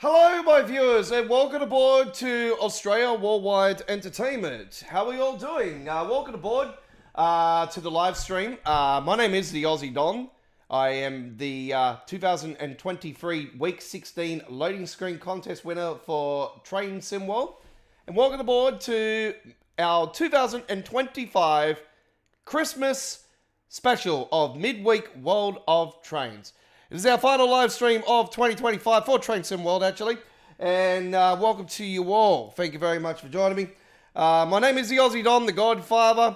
Hello, my viewers, and welcome aboard to Australia Worldwide Entertainment. How are we all doing? Welcome aboard to the live stream. My name is the Aussie Don. I am the 2023 Week 16 Loading Screen Contest winner for Train Sim World. And welcome aboard to our 2025 Christmas special of Midweek World of Trains. It is our final live stream of 2025 for Train Sim World, actually. And welcome to you all. Thank you very much for joining me. My name is the Aussie Don, the Godfather.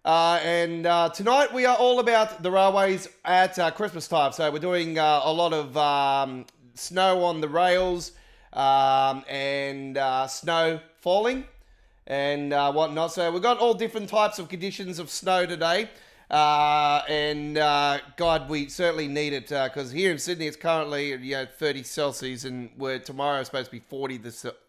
And tonight we are all about the railways at Christmas time. So we're doing a lot of snow on the rails and snow falling and whatnot. So we've got all different types of conditions of snow today. God, we certainly need it because here in Sydney it's currently 30 Celsius, and tomorrow is supposed to be 40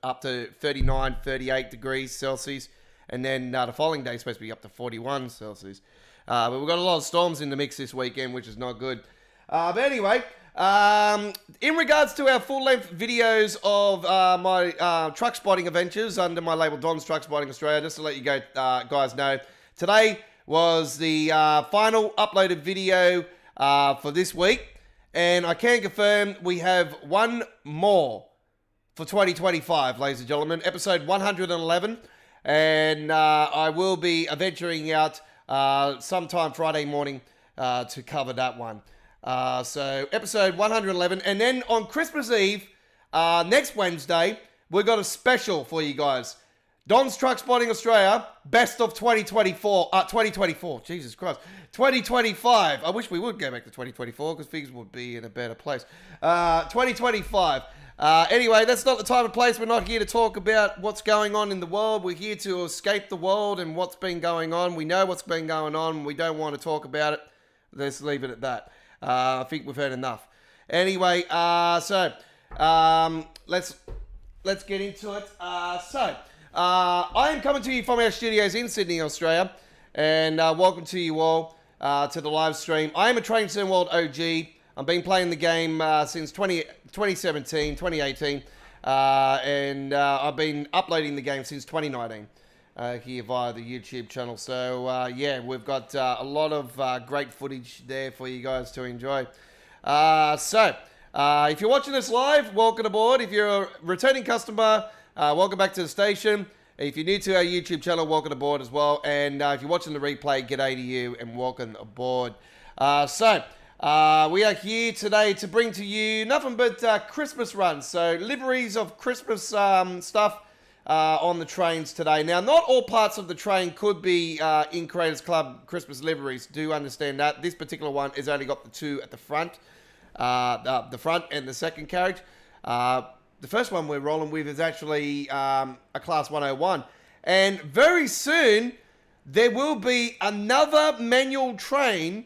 up to 39, 38 degrees Celsius, and then the following day is supposed to be up to 41 Celsius. But we've got a lot of storms in the mix this weekend, which is not good. But anyway, in regards to our full-length videos of my truck spotting adventures under my label Don's Truck Spotting Australia, just to let you guys know, today was the final uploaded video for this week. And I can confirm we have one more for 2025, ladies and gentlemen. Episode 111. And I will be venturing out sometime Friday morning to cover that one. So episode 111. And then on Christmas Eve, next Wednesday, we've got a special for you guys. Don's Truck Spotting Australia, best of 2024, Jesus Christ, 2025. I wish we would go back to 2024 because things would be in a better place. 2025. Anyway, that's not the time and place. We're not here to talk about what's going on in the world. We're here to escape the world and what's been going on. We know what's been going on. We don't want to talk about it. Let's leave it at that. I think we've heard enough. Anyway, let's get into it. I am coming to you from our studios in Sydney, Australia, and welcome to you all to the live stream. I am a Train Sim World OG. I've been playing the game since 2017, 2018, and I've been uploading the game since 2019 here via the YouTube channel. So, yeah, we've got a lot of great footage there for you guys to enjoy. If you're watching this live, welcome aboard. If you're a returning customer, welcome back to the station. If you're new to our YouTube channel, welcome aboard as well. And if you're watching the replay, g'day to you and welcome aboard. We are here today to bring to you nothing but Christmas runs. So liveries of Christmas stuff on the trains today. Now, not all parts of the train could be in Creators Club Christmas liveries. Do understand that. This particular one has only got the two at the front. The front and the second carriage. The first one we're rolling with is actually a Class 101. And very soon, there will be another manual train,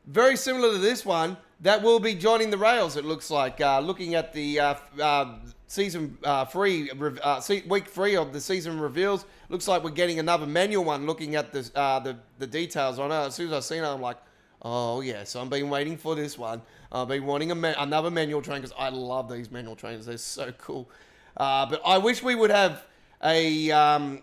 very similar to this one, that will be joining the rails, it looks like. Looking at the week 3 of the season reveals, looks like we're getting another manual one, looking at the details on it. As soon as I seen it, I'm like, oh, yes, I've been waiting for this one. I've been wanting another manual train because I love these manual trains. They're so cool. But I wish we would have a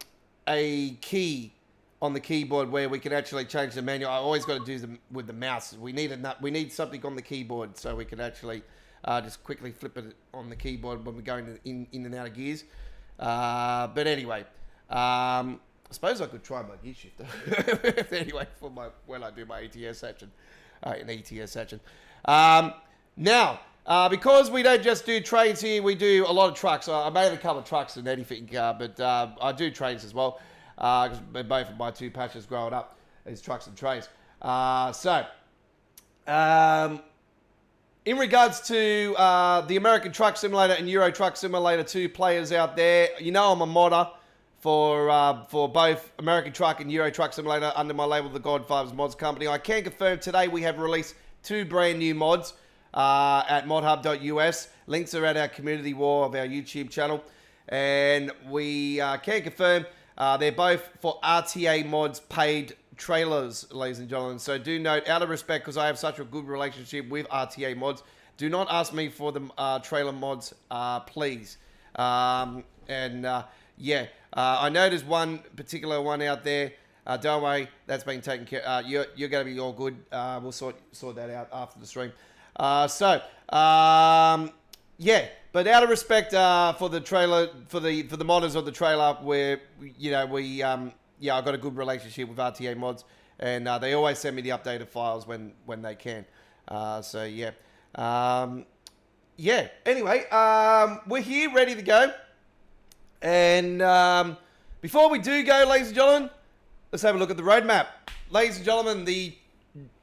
key on the keyboard where we can actually change the manual. I always got to do them with the mouse. We need something on the keyboard so we can actually just quickly flip it on the keyboard when we're going in and out of gears. But anyway, I suppose I could try my gear shifter. Anyway, when I do my ETS section. An ETS section. Now, because we don't just do trains here, we do a lot of trucks. I mainly cover trucks and anything, but I do trains as well. Because both of my two passions growing up is trucks and trains. In regards to the American Truck Simulator and Euro Truck Simulator 2 players out there, you know I'm a modder for both American Truck and Euro Truck Simulator under my label, The Godfather's Mods Company. I can confirm today we have released 2 brand new mods at modhub.us. Links are at our community wall of our YouTube channel. And we can confirm they're both for RTA Mods paid trailers, ladies and gentlemen. So do note, out of respect, because I have such a good relationship with RTA Mods, Do not ask me for the trailer mods, please. Yeah, I know there's one particular one out there. Don't worry, that's been taken care. You're going to be all good. We'll sort that out after the stream. Yeah, but out of respect for the trailer, for the modders of the trailer, where I got a good relationship with RTA Mods, and they always send me the updated files when they can. Anyway, we're here ready to go. And before we do go, ladies and gentlemen, let's have a look at the roadmap. Ladies and gentlemen, the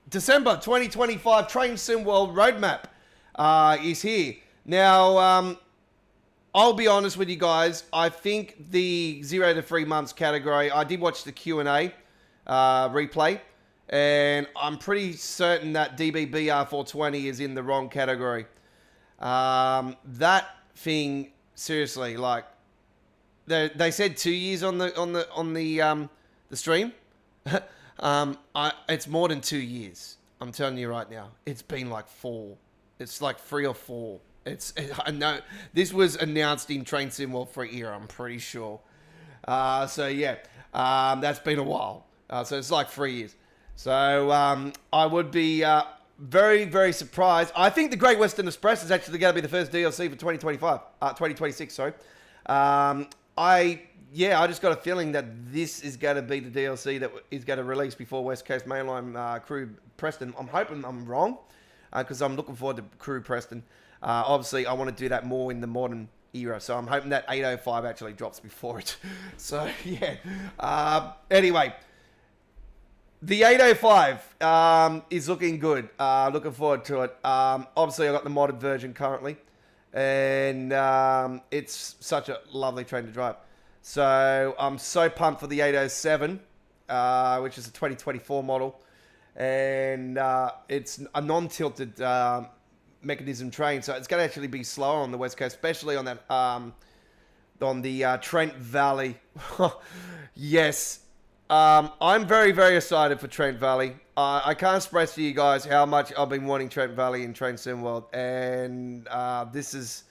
December 2025 Train Sim World roadmap is here. Now, I'll be honest with you guys. I think the 0 to 3 months category, I did watch the Q&A replay, and I'm pretty certain that DBBR420 is in the wrong category. That thing, seriously, like, they said 2 years on the stream. It's more than 2 years. I'm telling you right now. It's been like 4. It's like 3 or 4. I know this was announced in Train Sim World Free era, I'm pretty sure. That's been a while. So it's like 3 years. So I would be very, very surprised. I think the Great Western Express is actually going to be the first DLC for 2026. Sorry. I just got a feeling that this is going to be the DLC that is going to release before West Coast Mainline Crew Preston. I'm hoping I'm wrong, because I'm looking forward to Crew Preston. Obviously, I want to do that more in the modern era, so I'm hoping that 805 actually drops before it. So, yeah. Anyway, the 805 is looking good. Looking forward to it. Obviously, I got the modded version currently, and it's such a lovely train to drive. So, I'm so pumped for the 807, which is a 2024 model. And it's a non-tilted mechanism train, so it's going to actually be slower on the West Coast, especially on that on the Trent Valley. Yes, I'm very, very excited for Trent Valley. I can't express to you guys how much I've been wanting Trent Valley in Train Sim World, and this is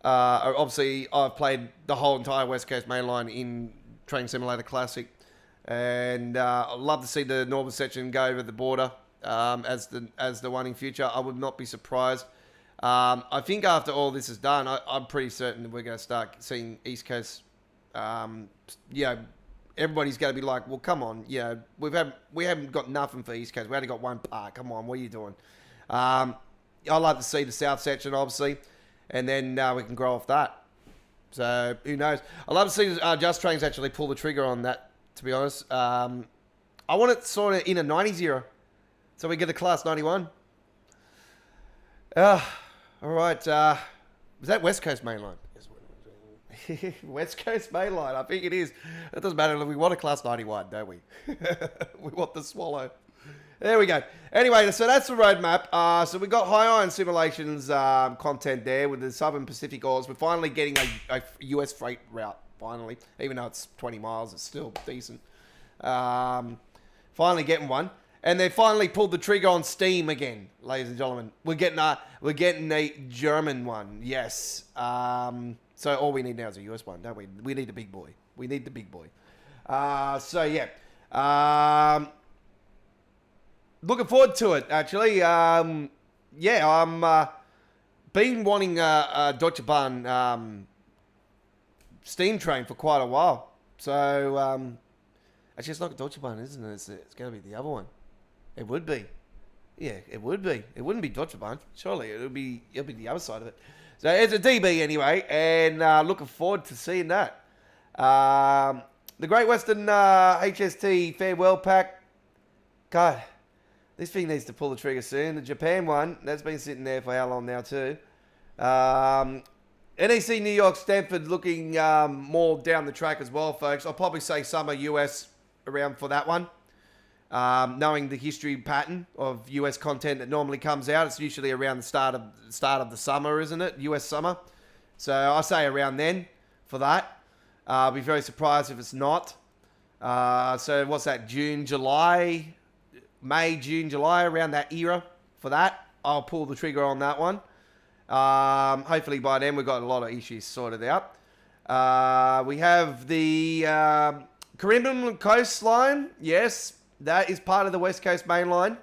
obviously I've played the whole entire West Coast Mainline in Train Simulator Classic. And I'd love to see the northern section go over the border as the one in future. I would not be surprised. I think after all this is done, I'm pretty certain that we're going to start seeing East Coast. Everybody's going to be like, well, come on, we haven't got nothing for East Coast. We only got one park. Come on, what are you doing? I'd like to see the south section, obviously, and then we can grow off that. So who knows? I'd love to see Just Trains actually pull the trigger on that. To be honest, I want it sort of in a 90s era, so we get a Class 91. All right, was that West Coast Mainline? West Coast Mainline, I think it is. It doesn't matter. We want a Class 91, don't we? We want the Swallow. There we go. Anyway, so that's the roadmap. So we got High Iron Simulations content there with the Southern Pacific Ores. We're finally getting a US freight route. Finally, even though it's 20 miles, it's still decent. Finally getting one, and they finally pulled the trigger on Steam again, ladies and gentlemen. We're getting a German one, yes. So all we need now is a US one, don't we? We need the big boy. We need the big boy. Looking forward to it. Actually, I'm been wanting a Deutsche Bahn steam train for quite a while. So, actually, it's not Deutsche Bahn, isn't it? It's going to be the other one. It would be. Yeah, it would be. It wouldn't be Deutsche Bahn. Surely, it'll be the other side of it. So, it's a DB anyway, and looking forward to seeing that. The Great Western HST Farewell Pack. God, this thing needs to pull the trigger soon. The Japan one, that's been sitting there for how long now too? NEC New York Stanford looking more down the track as well, folks. I'll probably say summer US around for that one. Knowing the history pattern of US content that normally comes out, it's usually around the start of the summer, isn't it? US summer. So I say around then for that. I'll be very surprised if it's not. So what's that? May, June, July, around that era for that. I'll pull the trigger on that one. Hopefully by then we've got a lot of issues sorted out. We have the Caribbean coastline. Yes, that is part of the West Coast main line.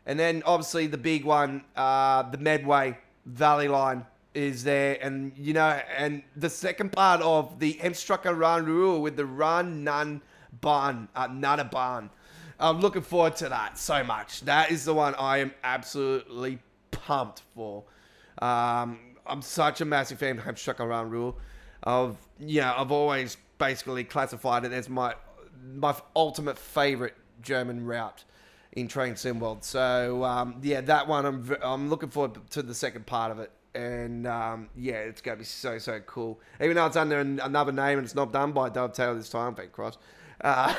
And then obviously the big one, the Medway Valley line is there. And, you know, and the second part of the Hemstrucker Run Rule with the Run None Barn, Nutter Barn. I'm looking forward to that so much. That is the one I am absolutely pumped for. I'm such a massive fan of Hemstrucker Run Rule. I've always basically classified it as my ultimate favorite German route in Train Sim World. So yeah, that one I'm looking forward to the second part of it, and yeah, it's gonna be so cool. Even though it's under another name and it's not done by Dovetail this time, thank Christ. Yeah,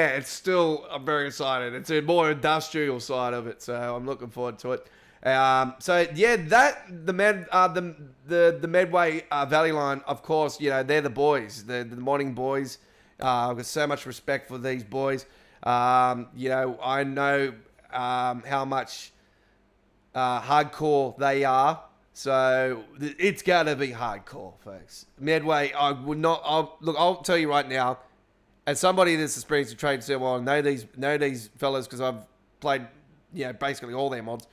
it's still, I'm very excited. It's a more industrial side of it, so I'm looking forward to it. So yeah, the Medway Valley line, of course, you know, they're the boys, the morning boys. I've got so much respect for these boys. You know, I know how much hardcore they are, so it's gotta be hardcore, folks. Medway, I'll tell you right now, as somebody that's experienced in Train Sim World, know these fellas because I've played, you know, basically all their mods.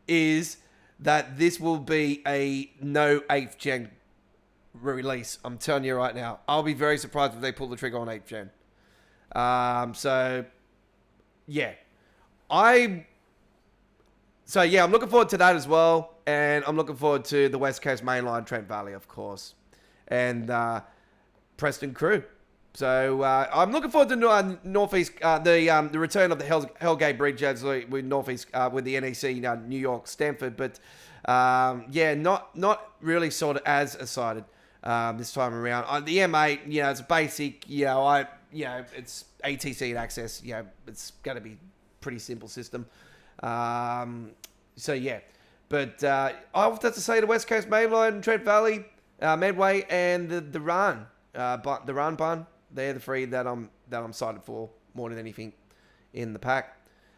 Is that this will be a no 8th gen release. I'm telling you right now. I'll be very surprised if they pull the trigger on 8th gen. So yeah. I'm looking forward to that as well. And I'm looking forward to the West Coast Mainline, Trent Valley, of course. And Preston Crew. So I'm looking forward to Northeast, the return of the Hellgate Bridge with Northeast with the NEC New York Stamford, but yeah, not really sort of as excited this time around. The M8, you know, it's basic. It's ATC and access. You know, it's going to be pretty simple system. So yeah, but I'll have to say the West Coast Mainline, Trent Valley, Medway, and the Run, the Run Bun. They're the three that I'm excited for more than anything in the pack.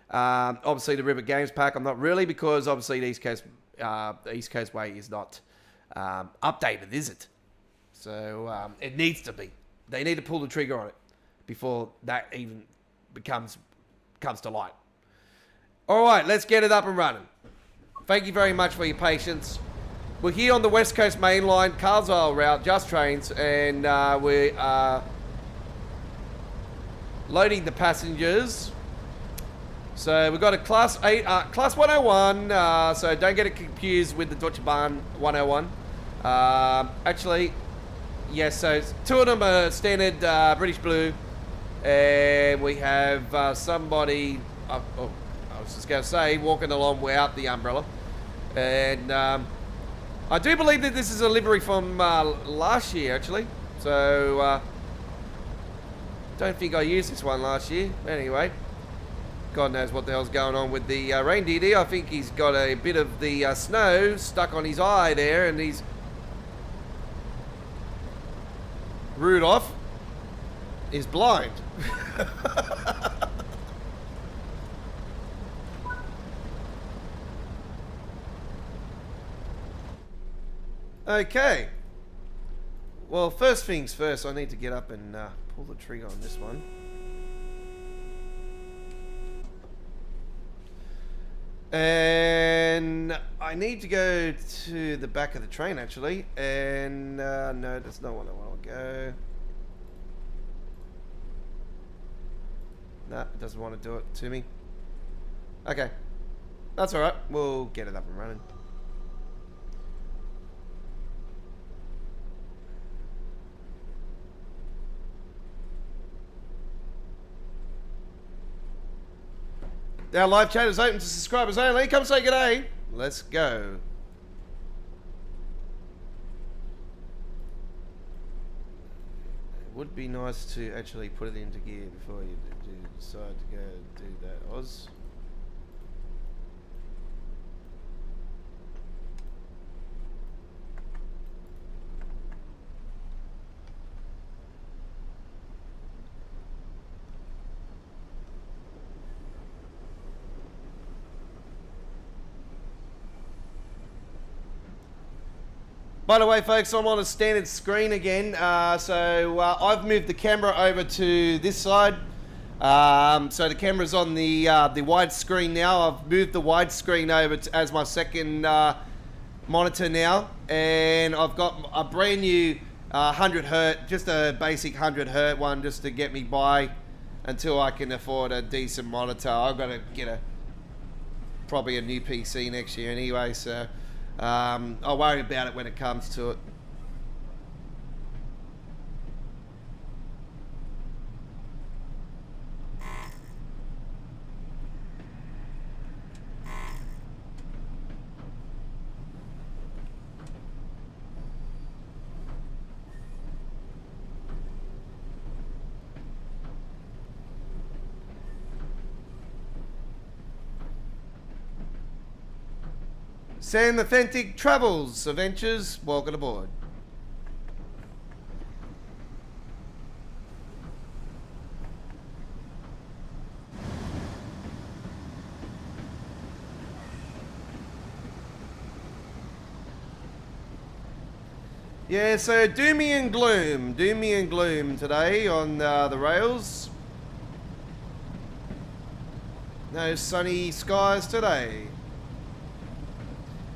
Obviously, the River Games pack, I'm not really, because obviously the East Coast Way is not updated, is it? So it needs to be. They need to pull the trigger on it before that even comes to light. All right, let's get it up and running. Thank you very much for your patience. We're here on the West Coast Main Line, Carswell route, Just Trains, and we are loading the passengers. So we've got a Class 8, Class 101, so don't get it confused with the Deutsche Bahn 101. Actually, yes, so two of them are standard British Blue, and we have somebody, I was just going to say, walking along without the umbrella. And I do believe that this is a livery from last year, actually. So, don't think I used this one last year. Anyway, God knows what the hell's going on with the reindeer there. I think he's got a bit of the snow stuck on his eye there, and he's... Rudolph is blind. Okay. Well, first things first, I need to get up and pull the trigger on this one. And I need to go to the back of the train, actually. And no, that's not what I want to go. No, it doesn't want to do it to me. Okay. That's alright. We'll get it up and running. Our live chat is open to subscribers only. Come say g'day. Let's go. It would be nice to actually put it into gear before you decide to go do that, Oz. By the way, folks, I'm on a standard screen again. So I've moved the camera over to this side. So the camera's on the widescreen now. I've moved the widescreen over as my second monitor now, and I've got a brand new 100 hertz, just a basic 100 hertz one, just to get me by until I can afford a decent monitor. I've got to get probably a new PC next year anyway, so I'll worry about it when it comes to it. Sam Authentic Travels Adventures, welcome aboard. Yeah, so doomy and gloom today on the rails. No sunny skies today.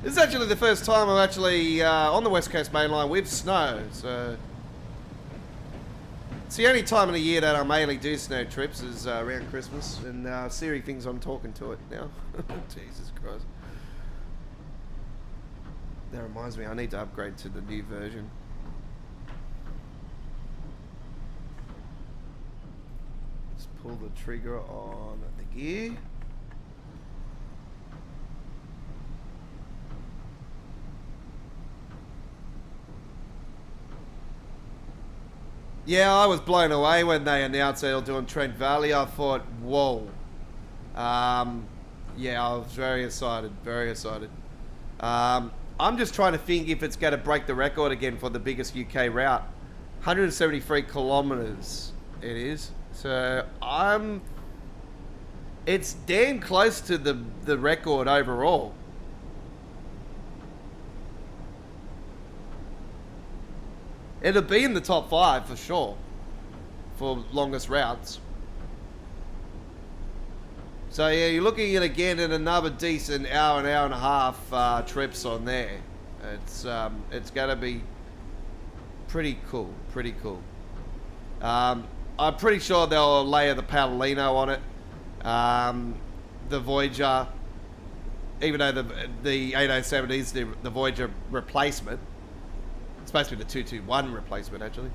This is actually the first time I'm actually on the West Coast Main Line with snow, so it's the only time of the year that I mainly do snow trips is around Christmas, and Siri thinks I'm talking to it now. Jesus Christ. That reminds me, I need to upgrade to the new version. Just pull the trigger on the gear. Yeah, I was blown away when they announced they were doing Trent Valley. I thought, whoa. Yeah, I was very excited, very excited. I'm just trying to think if it's going to break the record again for the biggest UK route. 173 kilometers it is. So it's damn close to the record overall. It'll be in the top 5 for sure for longest routes. So yeah, you're looking at again at another decent hour and a half trips on there. It's gonna be pretty cool, pretty cool. I'm pretty sure they'll layer the Palomino on it. The Voyager, even though the 807 is the Voyager replacement. It's supposed to be the 221 replacement, actually.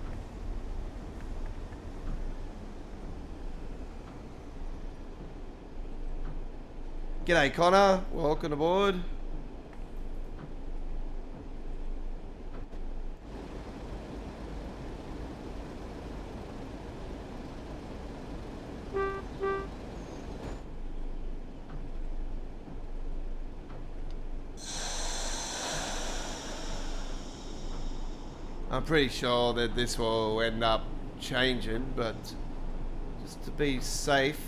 G'day, Connor. Welcome aboard. I'm pretty sure that this will end up changing, but just to be safe.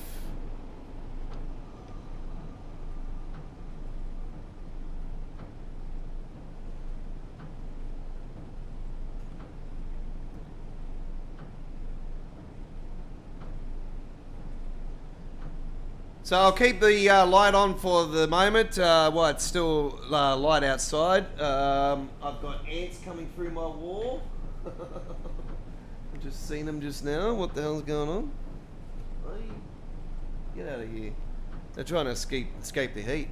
So I'll keep the light on for the moment. Well, it's still light outside. I've got ants coming through my wall. I've just seen them just now. What the hell's going on? Hey, get out of here. They're trying to escape the heat.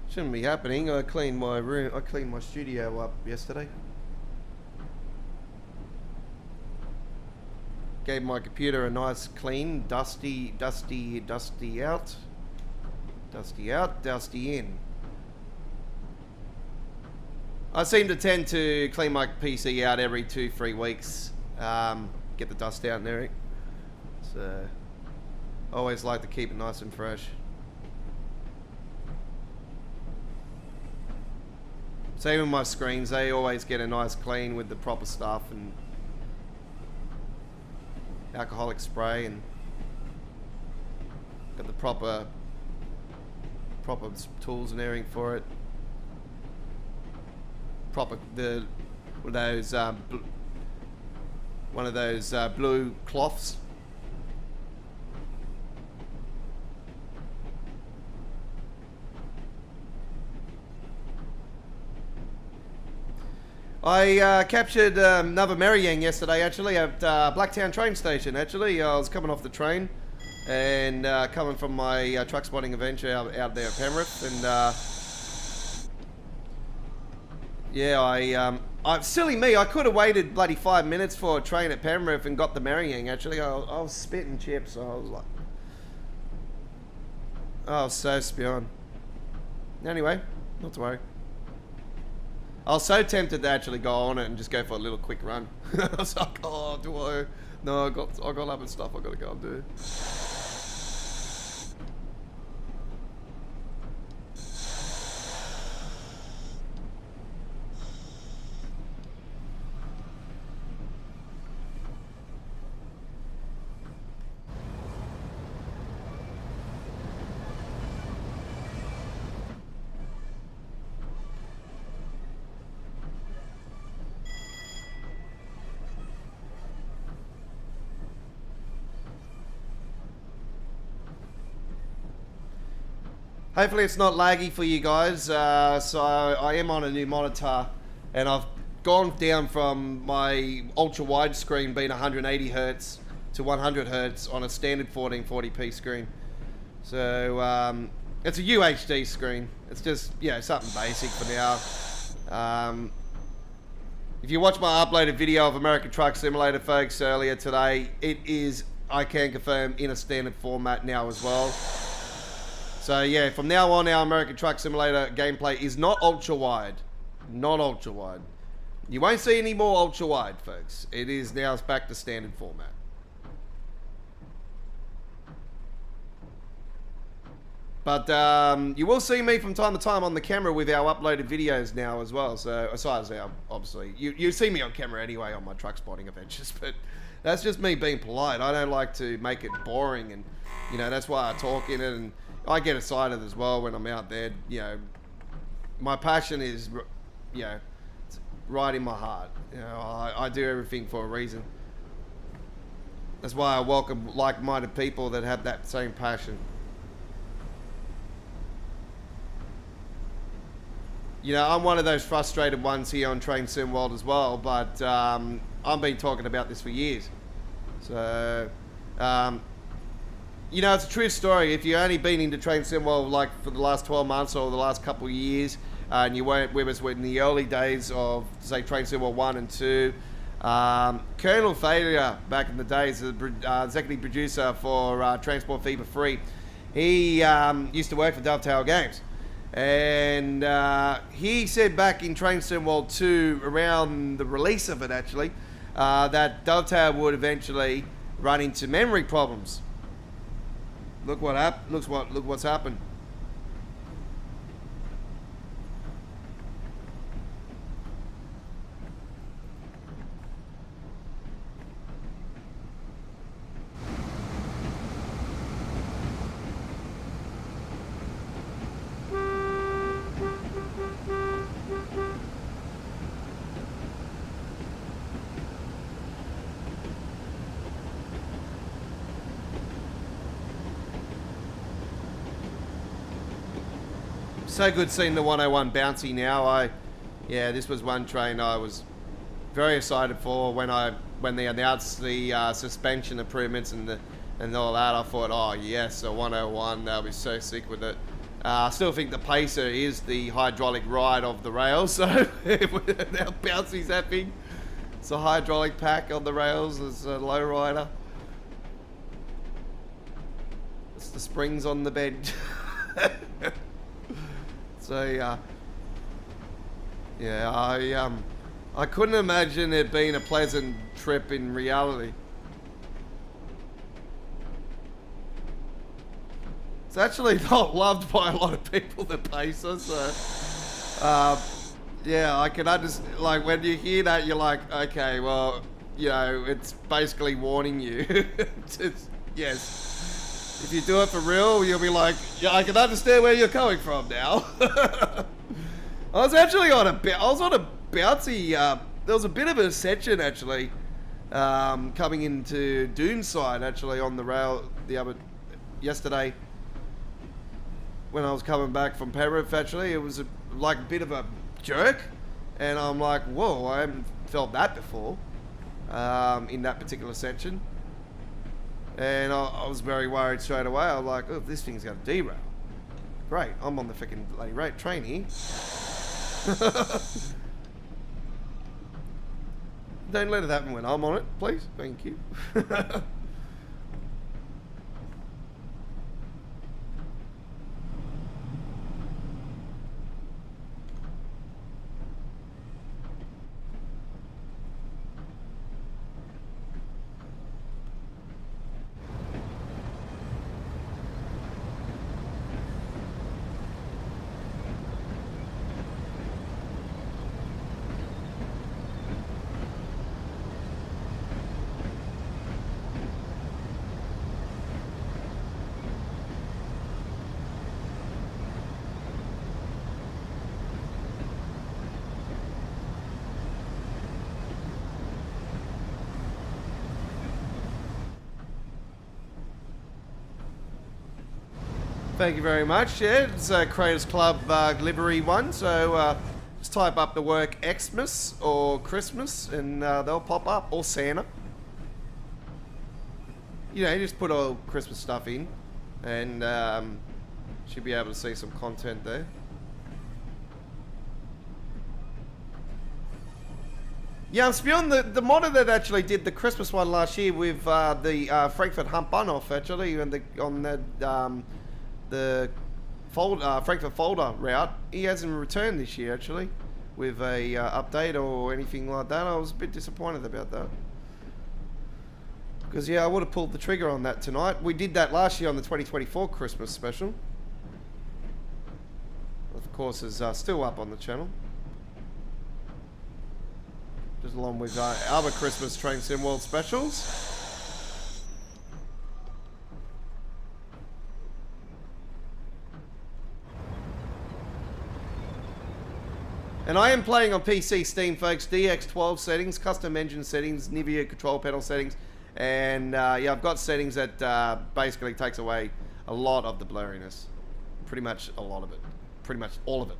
Shouldn't be happening. I cleaned my room. I cleaned my studio up yesterday. Gave my computer a nice clean, dusty out. Dusty out, dusty in. I seem to tend to clean my PC out every 2-3 weeks. Get the dust out and everything. So, I always like to keep it nice and fresh. Same with my screens, they always get a nice clean with the proper stuff and alcoholic spray and got the proper proper tools and everything for it. Proper one of those blue cloths. I captured another Merryang yesterday, actually, at Blacktown train station. Actually, I was coming off the train and coming from my truck spotting adventure out there at Penrith, and yeah, silly me, I could have waited bloody 5 minutes for a train at Penrith and got the Merryang. Actually, I was spitting chips. I was like, I was so spewing. Anyway, not to worry. I was so tempted to actually go on it and just go for a little quick run. I was like, oh, do I? No, I got other stuff I got to go and do. Hopefully it's not laggy for you guys. So I am on a new monitor, and I've gone down from my ultra wide screen being 180 Hertz to 100 Hertz on a standard 1440p screen. So it's a UHD screen. It's just, yeah, something basic for now. If you watch my uploaded video of American Truck Simulator, folks, earlier today, it is, I can confirm, in a standard format now as well. So yeah, from now on, our American Truck Simulator gameplay is not ultra-wide. Not ultra-wide. You won't see any more ultra-wide, folks. It is now back to standard format. But you will see me from time to time on the camera with our uploaded videos now as well. So, aside from obviously, you see me on camera anyway on my truck spotting adventures, but that's just me being polite. I don't like to make it boring, and, you know, that's why I talk in it, and I get excited as well when I'm out there. You know, my passion is, you know, it's right in my heart. You know, I do everything for a reason. That's why I welcome like-minded people that have that same passion. You know, I'm one of those frustrated ones here on Train Sim World as well, but I've been talking about this for years. So, you know, it's a true story. If you've only been into Train Sim World like for the last 12 months or the last couple of years, and you weren't with us in the early days of, say, Train Sim World 1 and 2, Colonel Failure, back in the days, the executive producer for Transport Fever Free, he used to work for Dovetail Games. And he said back in Train Sim World 2, around the release of it actually, that Dovetail would eventually run into memory problems. Look what's happened. So good seeing the 101 bouncy now. Yeah, this was one train I was very excited for when they announced the suspension improvements and all that. I thought, oh yes, a 101, they'll be so sick with it. I still think the Pacer is the hydraulic ride of the rails, so how bouncy's that thing. It's a hydraulic pack on the rails, it's a low rider. It's the springs on the bed. So yeah, I couldn't imagine it being a pleasant trip in reality. It's actually not loved by a lot of people, the Pacer. So yeah, I can understand. Like when you hear that, you're like, okay, well, you know, it's basically warning you. Yes. If you do it for real, you'll be like, yeah, I can understand where you're coming from now. I was actually on a bouncy, there was a bit of an ascension actually, coming into Doonside actually on the rail yesterday. When I was coming back from Penrith actually, it was like a bit of a jerk. And I'm like, whoa, I haven't felt that before, in that particular section. And I was very worried straight away. I was like, oh, this thing's going to derail. Great, I'm on the freaking bloody train here. Don't let it happen when I'm on it, please. Thank you. Thank you very much. Yeah, it's Creators Club Livery one. So just type up the word Xmas or Christmas and they'll pop up, or Santa. You know, you just put all Christmas stuff in and should be able to see some content there. Yeah, I'm spewing the modder that actually did the Christmas one last year with the Frankfurt Hump Bunoff actually, and the Frankfurt folder route. He hasn't returned this year actually with a update or anything like that. I was a bit disappointed about that, because yeah, I would have pulled the trigger on that tonight. We did that last year on the 2024 Christmas special. Of course, is still up on the channel, just along with other Christmas Train Sim World specials. And I am playing on PC Steam, folks. DX12 settings, custom engine settings, NVIDIA control panel settings, and yeah, I've got settings that basically takes away a lot of the blurriness. Pretty much a lot of it. Pretty much all of it.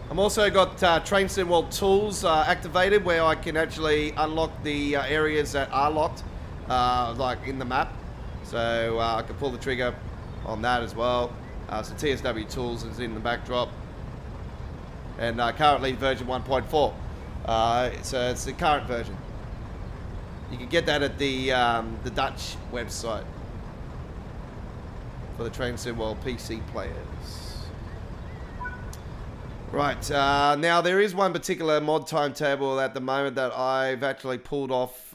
I'm also got Train Sim World tools activated, where I can actually unlock the areas that are locked, like in the map. So I can pull the trigger on that as well. So TSW tools is in the backdrop, and currently version 1.4. So it's the current version. You can get that at the Dutch website for the Train Sim World PC players. Right, now there is one particular mod timetable at the moment that I've actually pulled off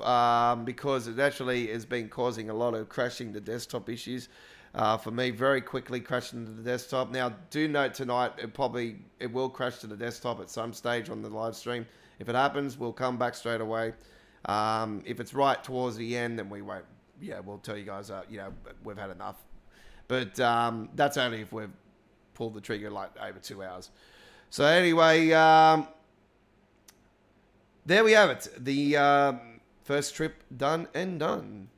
because it actually has been causing a lot of crashing the desktop issues for me, very quickly crashing to the desktop. Now, do note tonight, it will crash to the desktop at some stage on the live stream. If it happens, we'll come back straight away. If it's right towards the end, then we won't, yeah, we'll tell you guys, you know, we've had enough. But that's only if we've pulled the trigger like over 2 hours. So anyway, there we have it. The first trip done and done.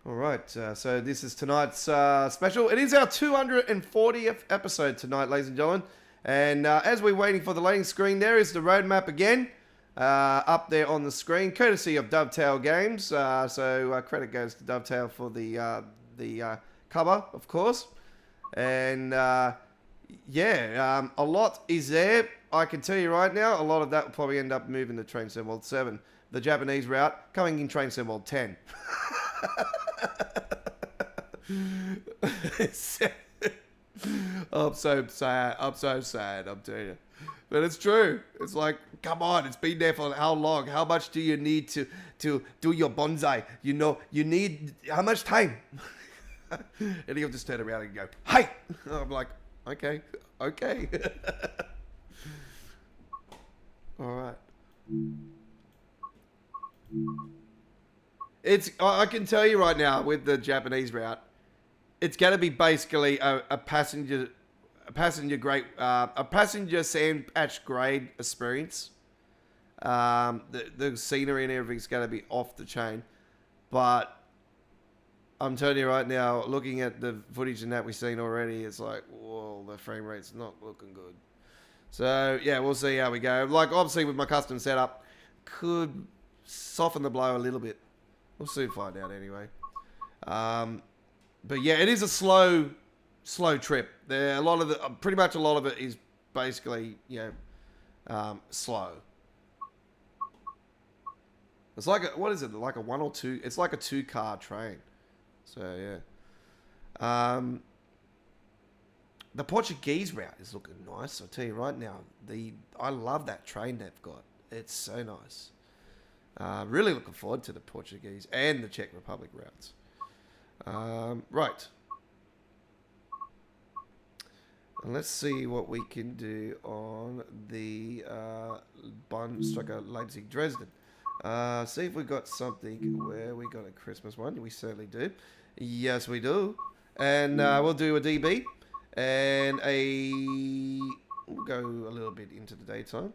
All right, so this is tonight's special. It is our 240th episode tonight, ladies and gentlemen. And as we're waiting for the loading screen, there is the roadmap again, up there on the screen, courtesy of Dovetail Games. So credit goes to Dovetail for the cover, of course. And yeah, a lot is there. I can tell you right now, a lot of that will probably end up moving to Train Sim World 7. The Japanese route coming in Train Sim World 10. I'm so sad. I'm so sad, I'm telling you. But it's true. It's like, come on, it's been there for how long? How much do you need to do your bonsai? You know, you need how much time? And he'll just turn around and go, hey! I'm like, okay. All right. I can tell you right now with the Japanese route, it's going to be basically a passenger sand patch grade experience. The scenery and everything's going to be off the chain, but I'm telling you right now, looking at the footage and that we've seen already, it's like, whoa, the frame rate's not looking good. So yeah, we'll see how we go. Like obviously with my custom setup, could soften the blow a little bit. We'll soon find out anyway. But yeah, it is a slow trip. Pretty much a lot of it is basically, slow. It's like what is it? Like a 1 or 2? It's like a 2-car train. So yeah. The Portuguese route is looking nice. I'll tell you right now. I love that train they've got. It's so nice. Really looking forward to the Portuguese and the Czech Republic routes. Right. And let's see what we can do on the Bahnstrecke Leipzig Dresden. See if we got something where we got a Christmas one. We certainly do. Yes, we do. And we'll do a DB and we'll go a little bit into the daytime.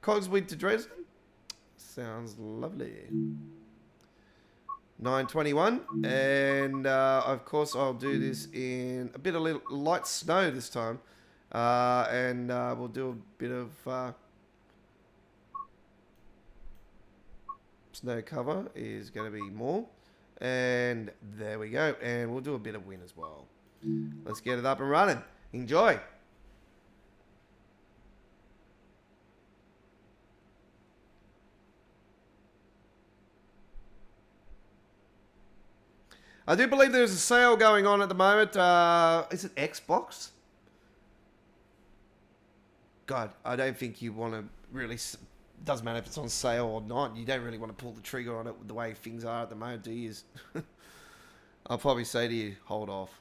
Cogswood to Dresden. Sounds lovely. 9:21, and of course I'll do this in a bit of light snow this time, and we'll do a bit of snow cover is going to be more, and there we go, and we'll do a bit of wind as well. Let's get it up and running. Enjoy. I do believe there's a sale going on at the moment. Is it Xbox? God, I don't think you want to really... Doesn't matter if it's on sale or not. You don't really want to pull the trigger on it with the way things are at the moment, do you? I'll probably say to you, hold off.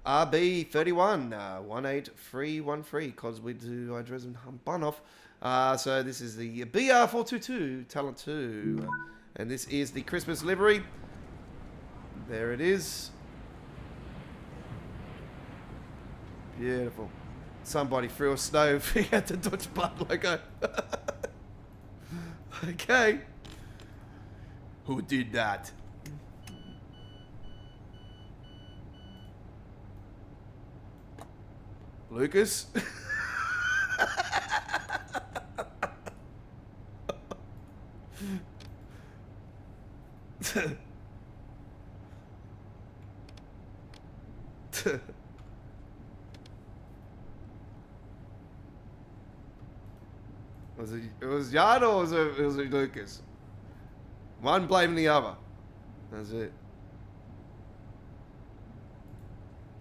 RB31 18313 because we do Dresden Bahnhof. So this is the BR422 Talent 2, and this is the Christmas livery. There it is. Beautiful. Somebody threw a snow at the Dutch Bud logo. Okay. Who did that? Lucas? It was Jan or was it Lucas? One blaming the other. That's it.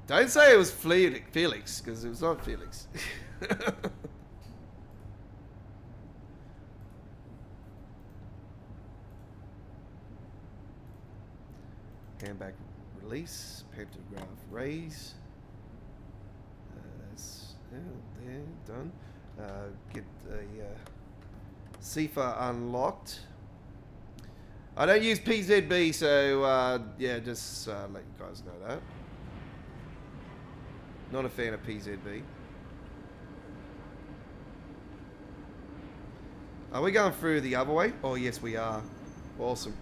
Don't say it was Felix, because it was not Felix. Handback release, pantograph raise. That's there, done. Get the CIFA unlocked. I don't use PZB, so yeah, just let you guys know that. Not a fan of PZB. Are we going through the other way? Oh, yes, we are. Awesome.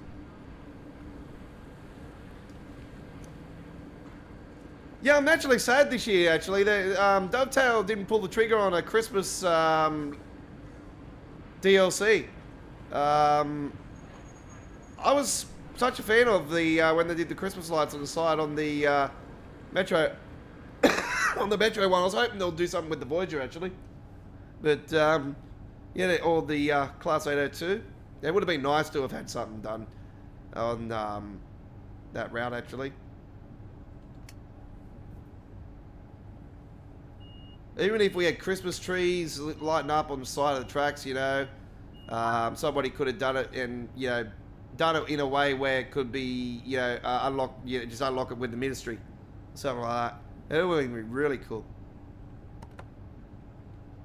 Yeah, I'm actually sad this year, actually. Dovetail didn't pull the trigger on a Christmas DLC. I was such a fan of the when they did the Christmas lights on the side on the Metro. On the Metro one, I was hoping they'll do something with the Voyager, actually. But, yeah, or the Class 802. It would have been nice to have had something done on that route actually. Even if we had Christmas trees lighting up on the side of the tracks, you know, somebody could have done it and, you know, done it in a way where it could be, you know, just unlock it with the ministry. Something like that. It would be really cool.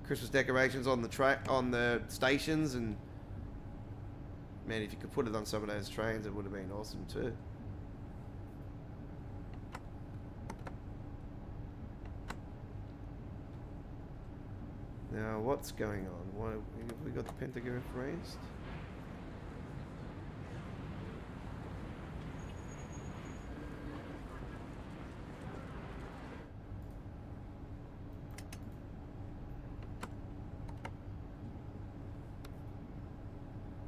Christmas decorations on the track, on the stations, and man, if you could put it on some of those trains, it would have been awesome too. Now, what's going on? What have we got the pentagram raised?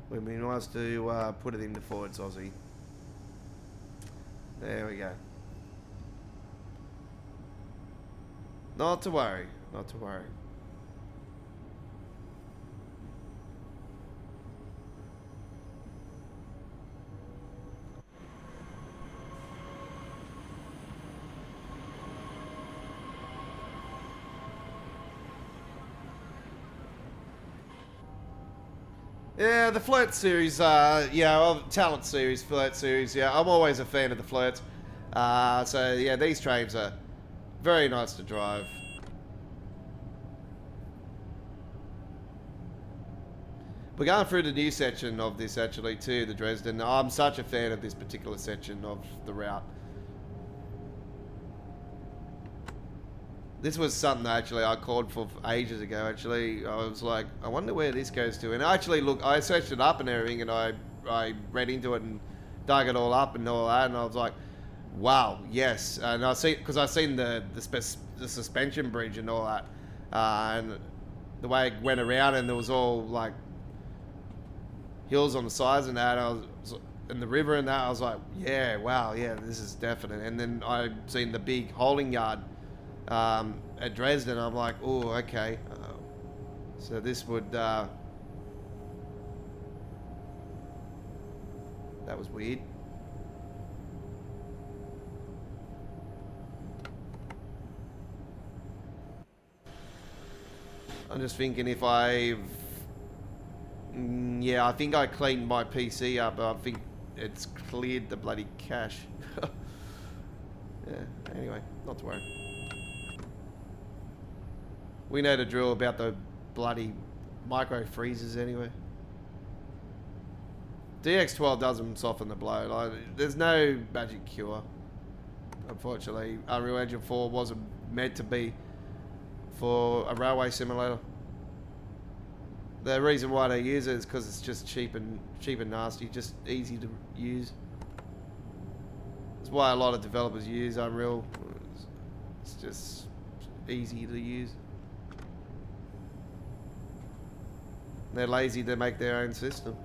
Would be nice to put it into forwards, Aussie. There we go. Not to worry. Not to worry. Yeah, the Flirt series, yeah, Talent series, Flirt series, yeah, I'm always a fan of the Flirts. So, yeah, these trains are very nice to drive. We're going through the new section of this, actually, too, the Dresden. I'm such a fan of this particular section of the route. This was something actually I called for ages ago. Actually, I was like, I wonder where this goes to. And actually, look, I searched it up and everything, and I read into it and dug it all up and all that, and I was like, wow, yes. And I see, because I seen the suspension bridge and all that, and the way it went around, and there was all like hills on the sides and that. And the river and that. I was like, yeah, wow, yeah, this is definite. And then I seen the big holding yard. At Dresden, I'm like, oh, okay. So this would, that was weird. I'm just thinking if yeah, I think I cleaned my PC up. I think it's cleared the bloody cache. Yeah, anyway, not to worry. We know the drill about the bloody micro freezers anyway. DX12 doesn't soften the blow. Like, there's no magic cure. Unfortunately, Unreal Engine 4 wasn't meant to be for a railway simulator. The reason why they use it is because it's just cheap and nasty, just easy to use. That's why a lot of developers use Unreal. It's just easy to use. They're lazy to make their own system.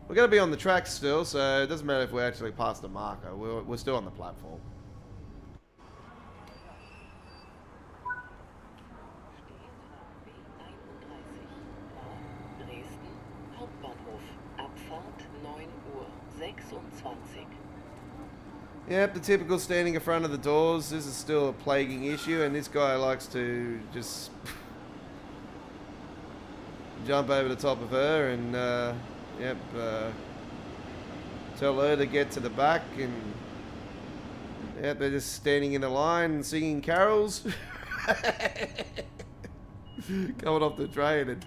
We're going to be on the track still, so it doesn't matter if we actually pass the marker. We're still on the platform. Yep, the typical standing in front of the doors. This is still a plaguing issue, and this guy likes to just jump over the top of her and, yep, tell her to get to the back, and yep, they're just standing in the line and singing carols. Coming off the train and...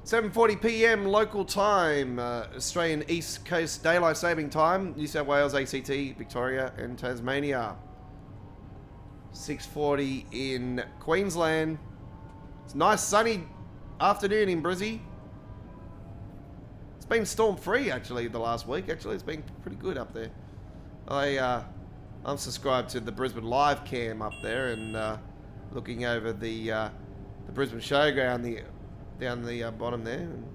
$7:40 p.m. local time, Australian East Coast Daylight Saving Time, New South Wales, ACT, Victoria and Tasmania. 6:40 in Queensland. It's a nice sunny afternoon in Brizzy. It's been storm free actually the last week. Actually, it's been pretty good up there. I I'm subscribed to the Brisbane Live cam up there, and looking over the Brisbane Showground down the bottom there, and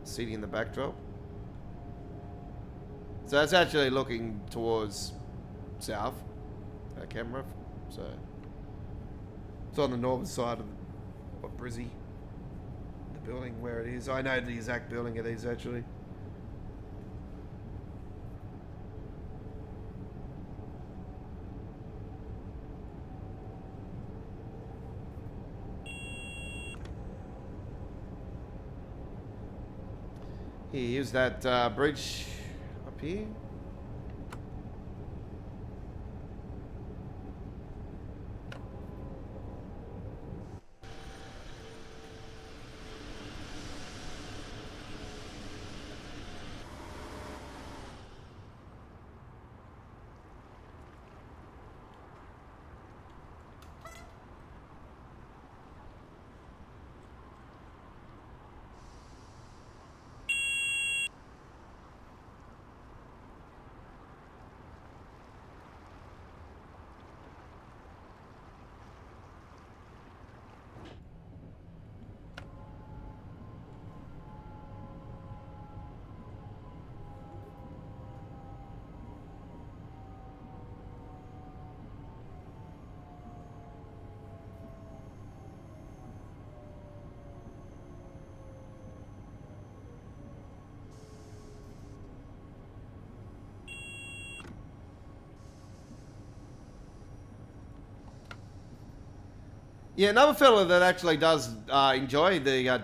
seating in the backdrop. So it's actually looking towards south, our camera. So it's on the northern side of Brizzy, the building where it is. I know the exact building it is actually. Here's that bridge up here. Yeah, another fella that actually does enjoy the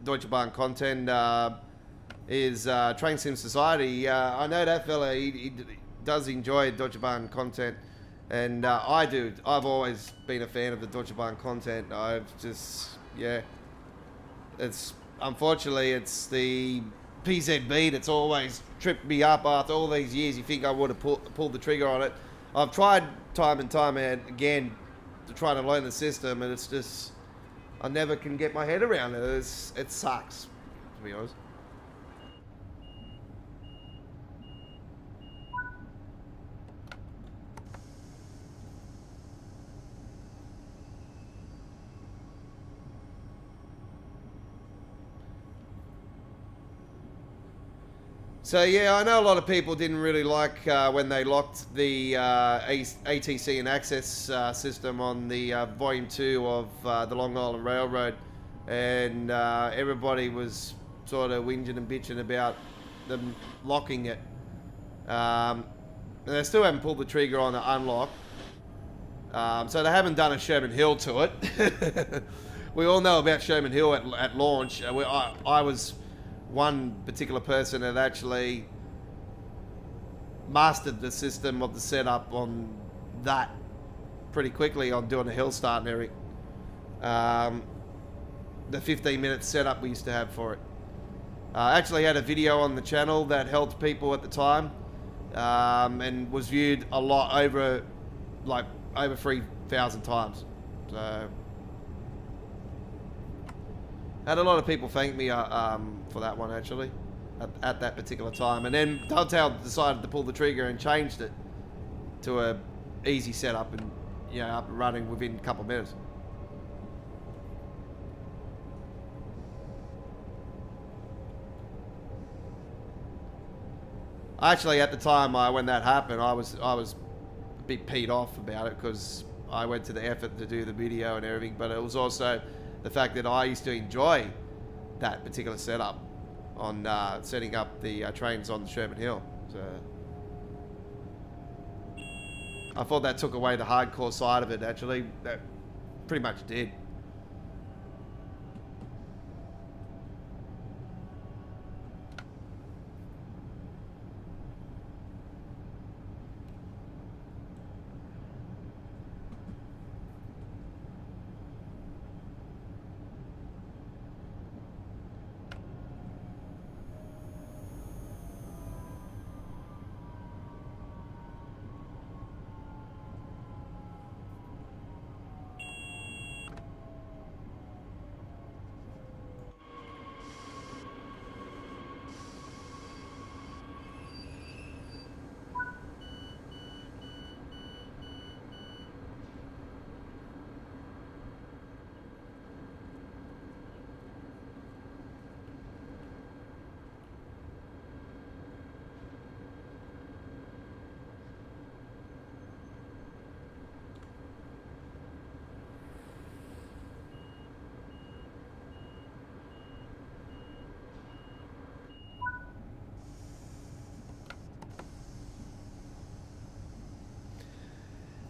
Deutsche Bahn content is Train Sim Society. I know that fella, he does enjoy Deutsche Bahn content, and I do. I've always been a fan of the Deutsche Bahn content. I've just, yeah. Unfortunately, it's the PZB that's always tripped me up after all these years. You think I would have pulled the trigger on it. I've tried time and time again to try to learn the system, and it's just, I never can get my head around it. It sucks, to be honest. So yeah, I know a lot of people didn't really like when they locked the ATC and access system on the Volume 2 of the Long Island Railroad, and everybody was sort of whinging and bitching about them locking it. And they still haven't pulled the trigger on the unlock. So they haven't done a Sherman Hill to it. We all know about Sherman Hill at launch. I was one particular person that actually mastered the system of the setup on that pretty quickly on doing a hill start and everything. The 15-minute setup we used to have for it. I actually had a video on the channel that helped people at the time, and was viewed a lot over 3,000 times. So had a lot of people thank me for that one actually at that particular time, and then Dovetail decided to pull the trigger and changed it to a easy setup, and up and running within a couple of minutes. Actually, at the time when that happened, I was a bit peed off about it because I went to the effort to do the video and everything, but it was also the fact that I used to enjoy that particular setup on setting up the trains on the Sherman Hill. So I thought that took away the hardcore side of it. Actually, that pretty much did.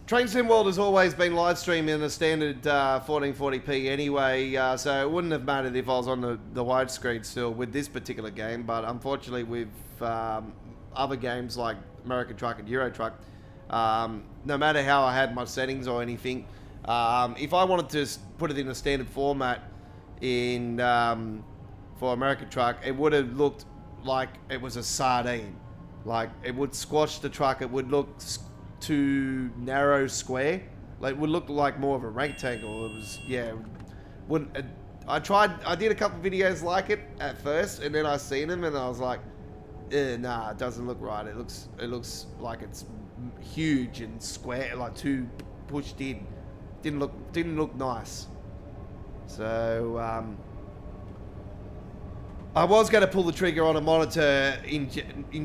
Train Sim World has always been live streaming in a standard 1440p anyway, so it wouldn't have mattered if I was on the widescreen still with this particular game, but unfortunately with other games like American Truck and Euro Truck, no matter how I had my settings or anything, if I wanted to put it in a standard format in for American Truck, it would have looked like it was a sardine. Like, it would squash the truck, it would look too narrow square. Like, it would look like more of a rectangle. It was, yeah, wouldn't. I did a couple videos like it at first, and then I seen them, and I was like, nah, it doesn't look right. It looks like it's huge and square, like too pushed in. Didn't look nice. So I was going to pull the trigger on a monitor in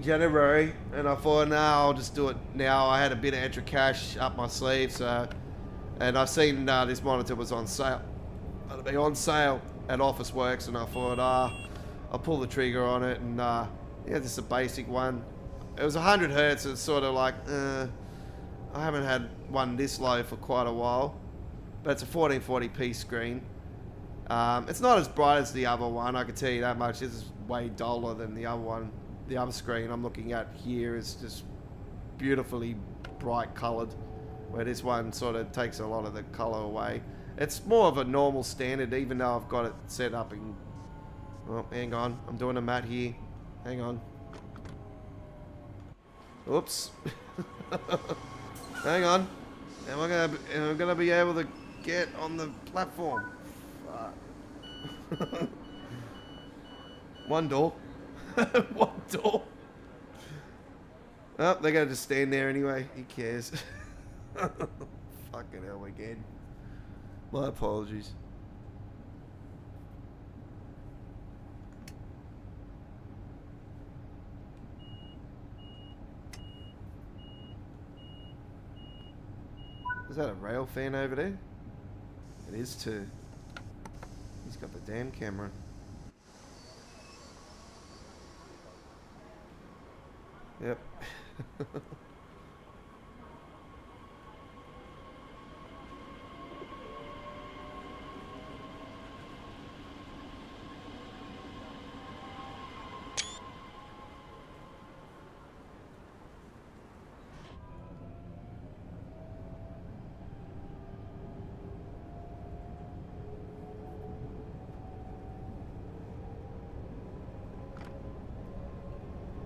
January, and I thought, nah, I'll just do it now. I had a bit of extra cash up my sleeve, so, and I've seen this monitor was on sale. It'll be on sale at Officeworks, and I thought, I'll pull the trigger on it, and yeah, just a basic one. It was 100 hertz. It's sort of like, I haven't had one this low for quite a while, but it's a 1440p screen. It's not as bright as the other one, I can tell you that much. This is way duller than the other one. The other screen I'm looking at here is just beautifully bright coloured, where this one sort of takes a lot of the colour away. It's more of a normal standard, even though I've got it set up in... Oh, hang on. I'm doing a matte here. Hang on. Oops. Hang on. Am I gonna be able to get on the platform? One door. One door. Oh, they're gonna just stand there anyway. Who cares? Fucking hell again. My apologies. Is that a rail fan over there? It is too. He's got the damn camera. Yep.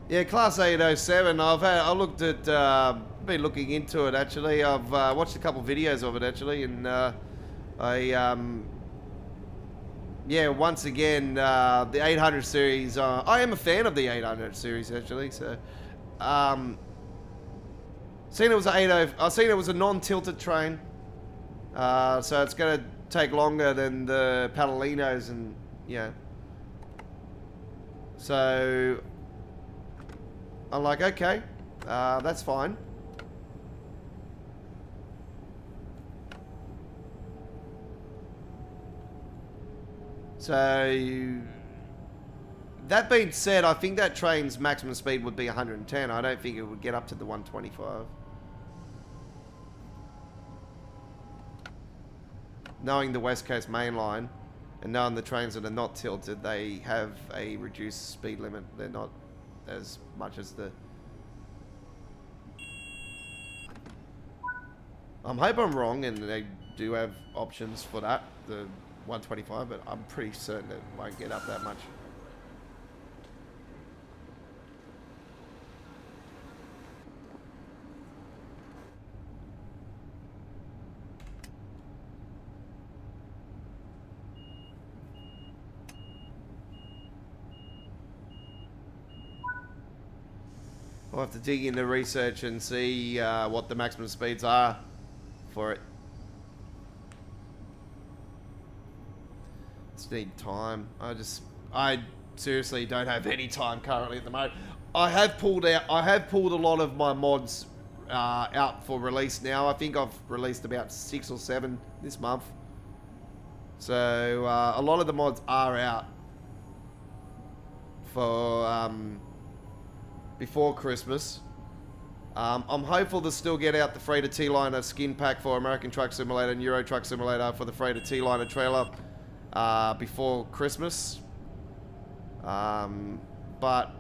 Yeah, Class 807. I looked at, been looking into it actually. I've watched a couple videos of it actually, and yeah, once again, the 800 series. I am a fan of the 800 series actually. So, seen it was I seen it was a non-tilted train. So it's gonna take longer than the Padalinos, and yeah. So I'm like, okay, that's fine. So, that being said, I think that train's maximum speed would be 110. I don't think it would get up to the 125. Knowing the West Coast main line, and knowing the trains that are not tilted, they have a reduced speed limit. They're not as much as the... I'm hope I'm wrong and they do have options for that, the 125, but I'm pretty certain it won't get up that much. I'll have to dig into research and see what the maximum speeds are for it. Just need time. I seriously don't have any time currently at the moment. I have pulled a lot of my mods out for release now. I think I've released about 6 or 7 this month. So a lot of the mods are out for before Christmas. I'm hopeful to still get out the Freighter T-Liner skin pack for American Truck Simulator and Euro Truck Simulator for the Freighter T-Liner trailer before Christmas. But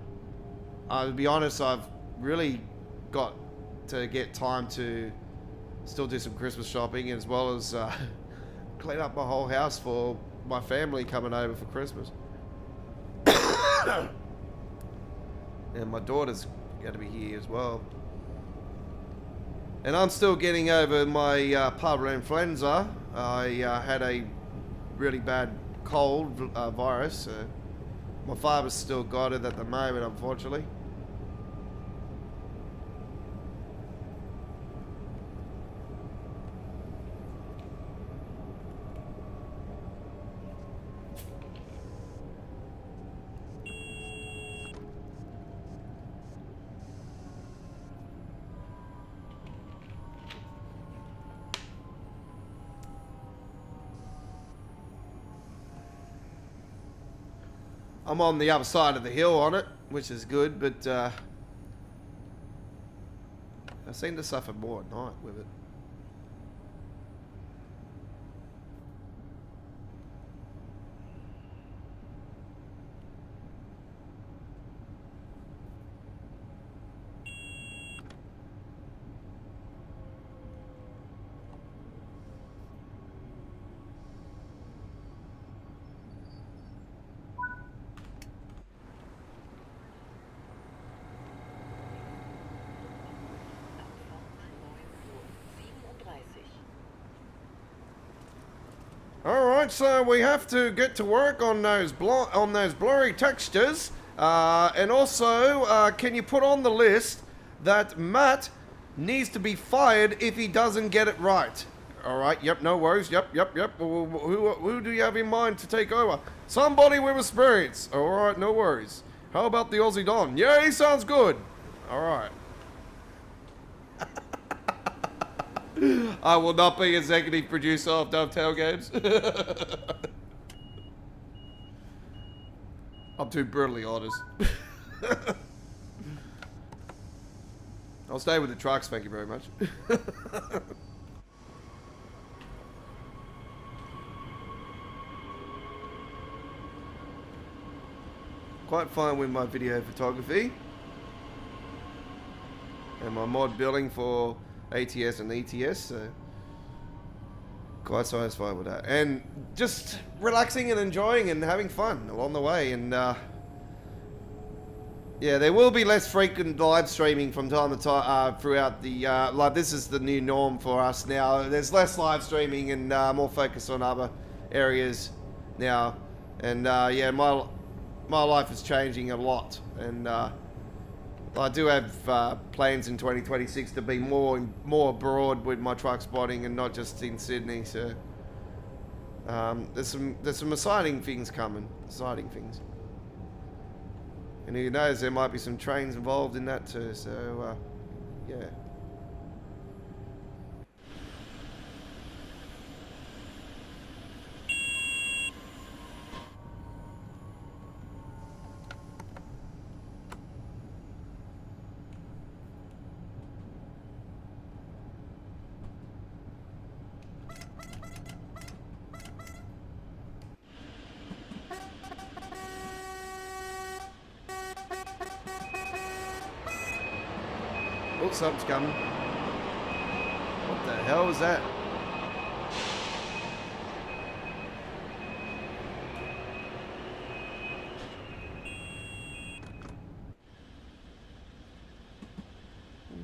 I'll be honest, I've really got to get time to still do some Christmas shopping, as well as clean up my whole house for my family coming over for Christmas. And my daughter's going to be here as well. And I'm still getting over my pub influenza. I had a really bad cold virus. My father's still got it at the moment, unfortunately. I'm on the other side of the hill on it, which is good, but I seem to suffer more at night with it. Alright, so we have to get to work on those blurry textures. And also, can you put on the list that Matt needs to be fired if he doesn't get it right? Alright, yep, no worries, yep. Who do you have in mind to take over? Somebody with experience. Alright, no worries. How about the Aussie Don? Yeah, he sounds good. Alright. I will not be executive producer of Dovetail Games. I'm too brutally honest. I'll stay with the trucks, thank you very much. Quite fine with my video photography and my mod building for ATS and ETS, so quite satisfied with that, and just relaxing and enjoying and having fun along the way. And yeah, there will be less frequent live streaming from time to time throughout the like, this is the new norm for us now. There's less live streaming and more focus on other areas now, and yeah, my life is changing a lot, and I do have plans in 2026 to be more abroad with my truck spotting and not just in Sydney. So there's some exciting things coming, and who knows, there might be some trains involved in that too. So yeah. Oh, something's coming. What the hell was that?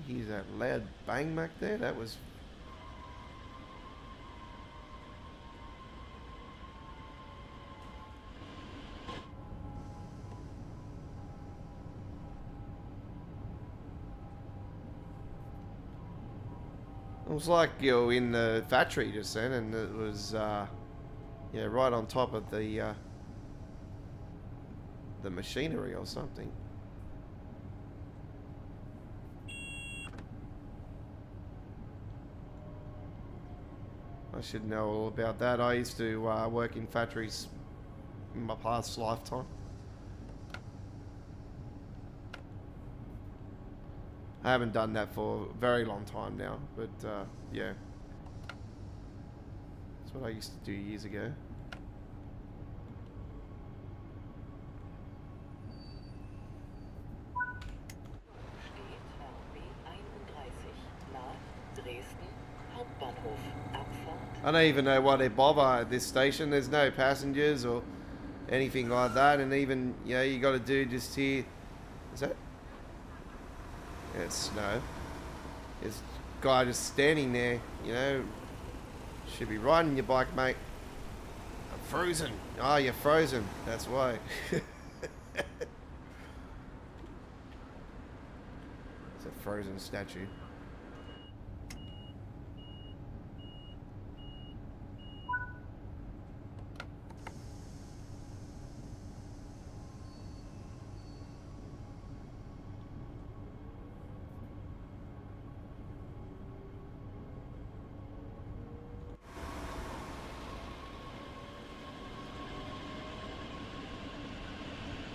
He's that loud bang back there. That was... It was like you were in the factory just then, and it was yeah, right on top of the machinery or something. I should know all about that. I used to work in factories in my past lifetime. I haven't done that for a very long time now, but yeah. That's what I used to do years ago. I don't even know why they bother at this station. There's no passengers or anything like that, and even, you know, you got to do just here. Is that? Yeah, it's snow. There's a guy just standing there, you know. Should be riding your bike, mate. I'm frozen. Oh, you're frozen. That's why. It's a frozen statue.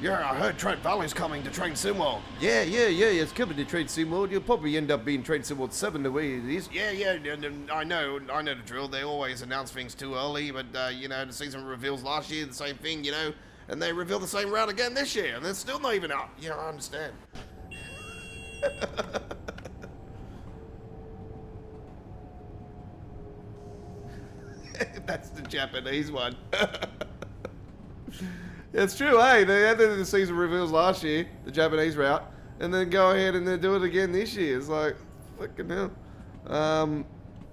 Yeah, I heard Trent Valley's coming to Train SimWorld. Yeah, it's coming to Train SimWorld. You'll probably end up being Train SimWorld 7 the way it is. Yeah, I know the drill. They always announce things too early, but, you know, the season reveals last year, the same thing, you know, and they reveal the same route again this year, and they're still not even out. Yeah, I understand. That's the Japanese one. It's true, hey. They had the season reveals last year, the Japanese route, and then go ahead and then do it again this year. It's like, fucking hell.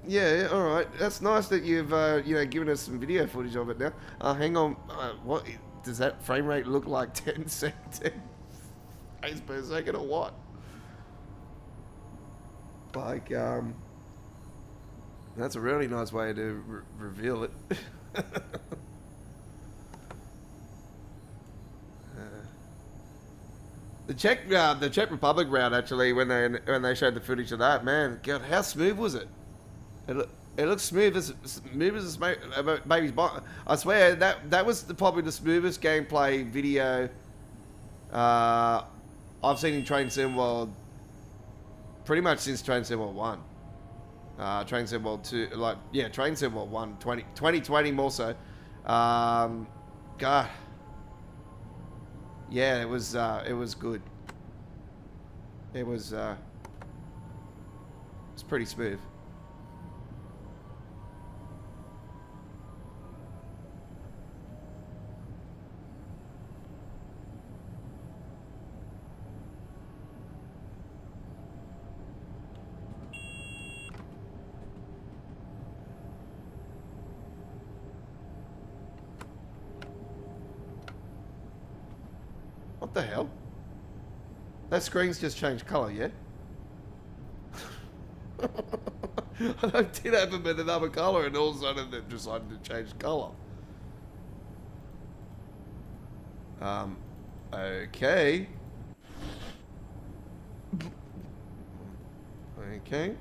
Yeah, all right. That's nice that you've, you know, given us some video footage of it now. Hang on. What does that frame rate look like? 10 frames per second or what? Like, that's a really nice way to reveal it. The Czech Republic route, actually, when they showed the footage of that, man, God, how smooth was it? It looks smooth as a baby's bottom. I swear that was probably the smoothest gameplay video I've seen in Train Sim World pretty much since Train Sim World 1. Train Sim World 2, like, yeah, Train Sim World 1, 2020 more so. God. Yeah, it was good. It's pretty smooth. What the hell? That screen's just changed colour, yeah? I did have them in another colour and all of a sudden it decided to change colour. Okay. Okay.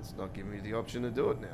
It's not giving me the option to do it now.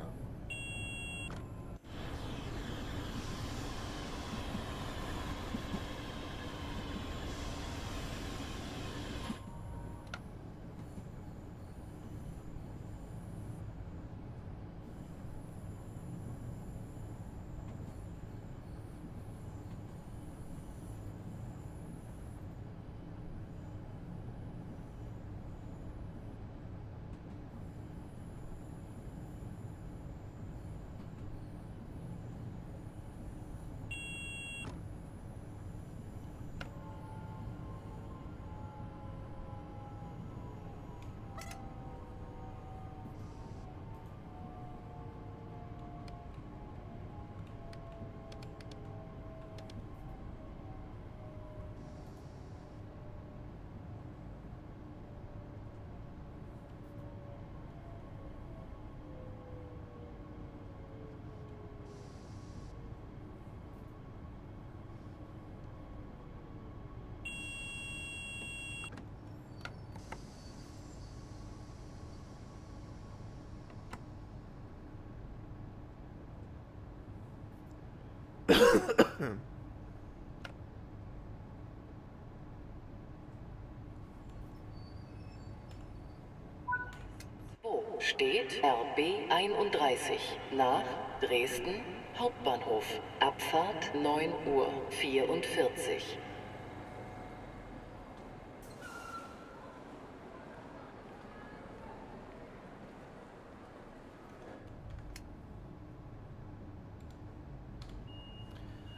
steht RB 31 nach Dresden Hauptbahnhof. Abfahrt 9:44 Uhr.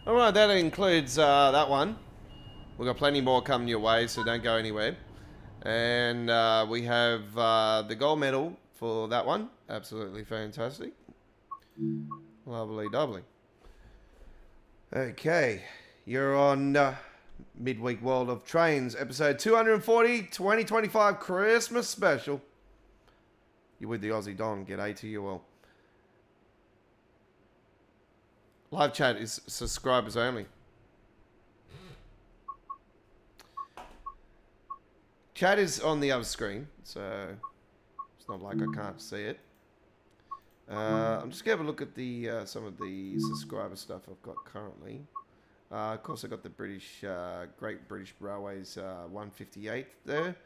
All right, that includes that one. We've got plenty more coming your way, so don't go anywhere. And we have the gold medal for that one. Absolutely fantastic. Lovely, doubly. Okay, you're on Midweek World of Trains, episode 240, 2025 Christmas special. You're with the Aussie Don. G'day to you all. Live chat is subscribers only. Chat is on the other screen, so it's not like I can't see it. I'm just going to have a look at the some of the subscriber stuff I've got currently. Of course, I got the Great British Railways 158 there.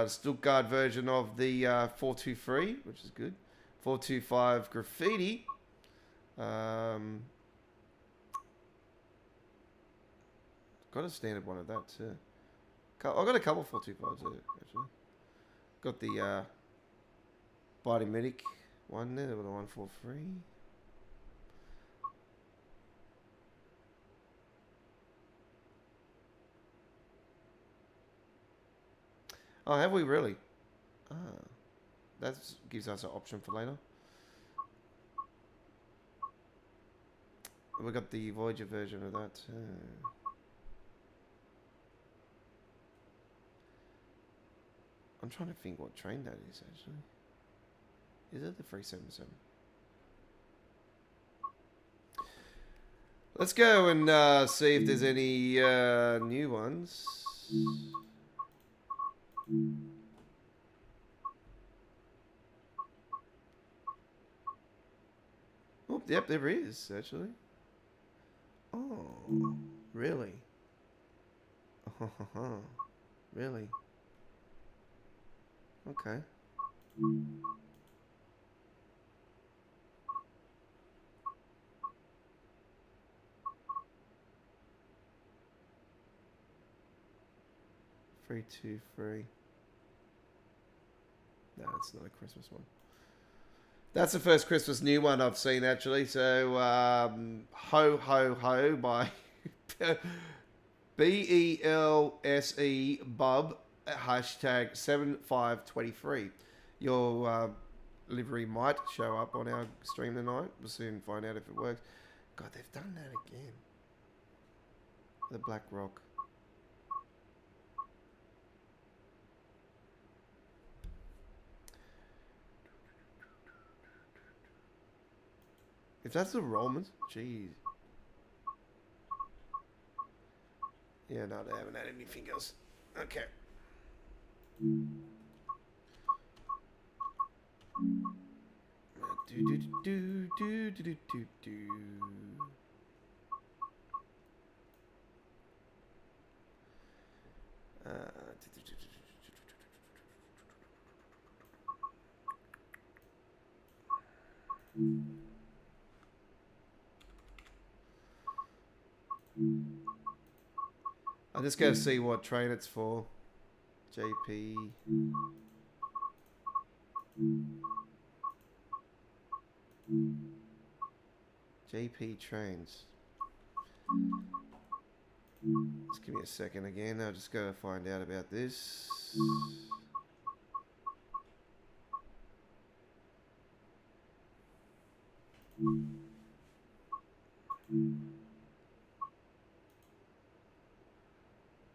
Stuttgart version of the 423, which is good. 425 Graffiti. Got a standard one of that too. I've got a couple 425s there, actually. Got the Biomedic one there, the 143. Oh, have we really? Ah, that gives us an option for later. We got the Voyager version of that too. I'm trying to think what train that is, actually. Is it the 377? Let's go and see if there's any new ones. Oh, yep, there is, actually. Oh, really? Oh, really? Okay. Free 323. No, it's not a Christmas one. That's the first Christmas new one I've seen, actually. So, Ho Ho Ho by BELSE Bub hashtag 7523. Your livery might show up on our stream tonight. We'll soon find out if it works. God, they've done that again. The Black Rock. If that's the Romans, jeez. Yeah, no, they haven't had anything else. Okay. I'm just going to see what train it's for. JP. JP trains. Just give me a second again. I'll just go to find out about this.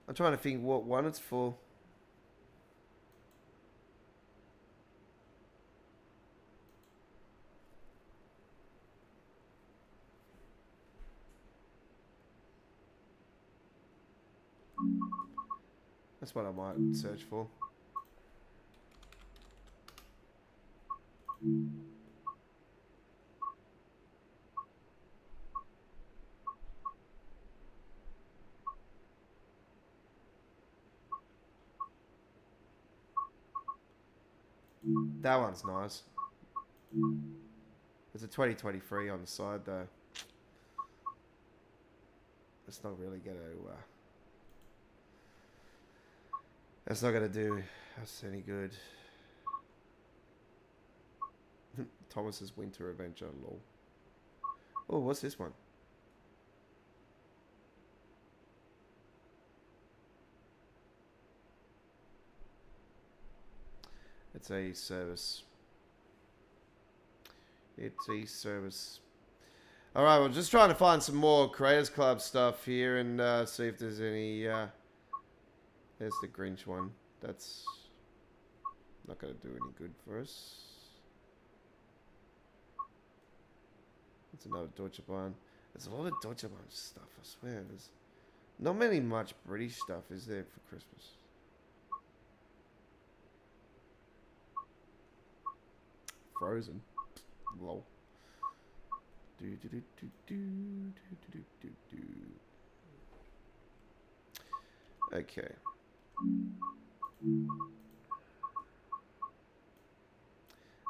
I'm trying to think what one it's for. That's what I might search for. That one's nice. There's a 2023 on the side though. It's not really gonna. That's not gonna do us any good. Thomas's Winter Adventure, lol. Oh, what's this one? It's a service. It's a service. Alright, we're just trying to find some more Creators Club stuff here and see if there's any... there's the Grinch one. That's not going to do any good for us. It's another Deutsche Bahn. There's a lot of Deutsche Bahn stuff, I swear. There's not much British stuff, is there, for Christmas? Frozen. Lol. Okay.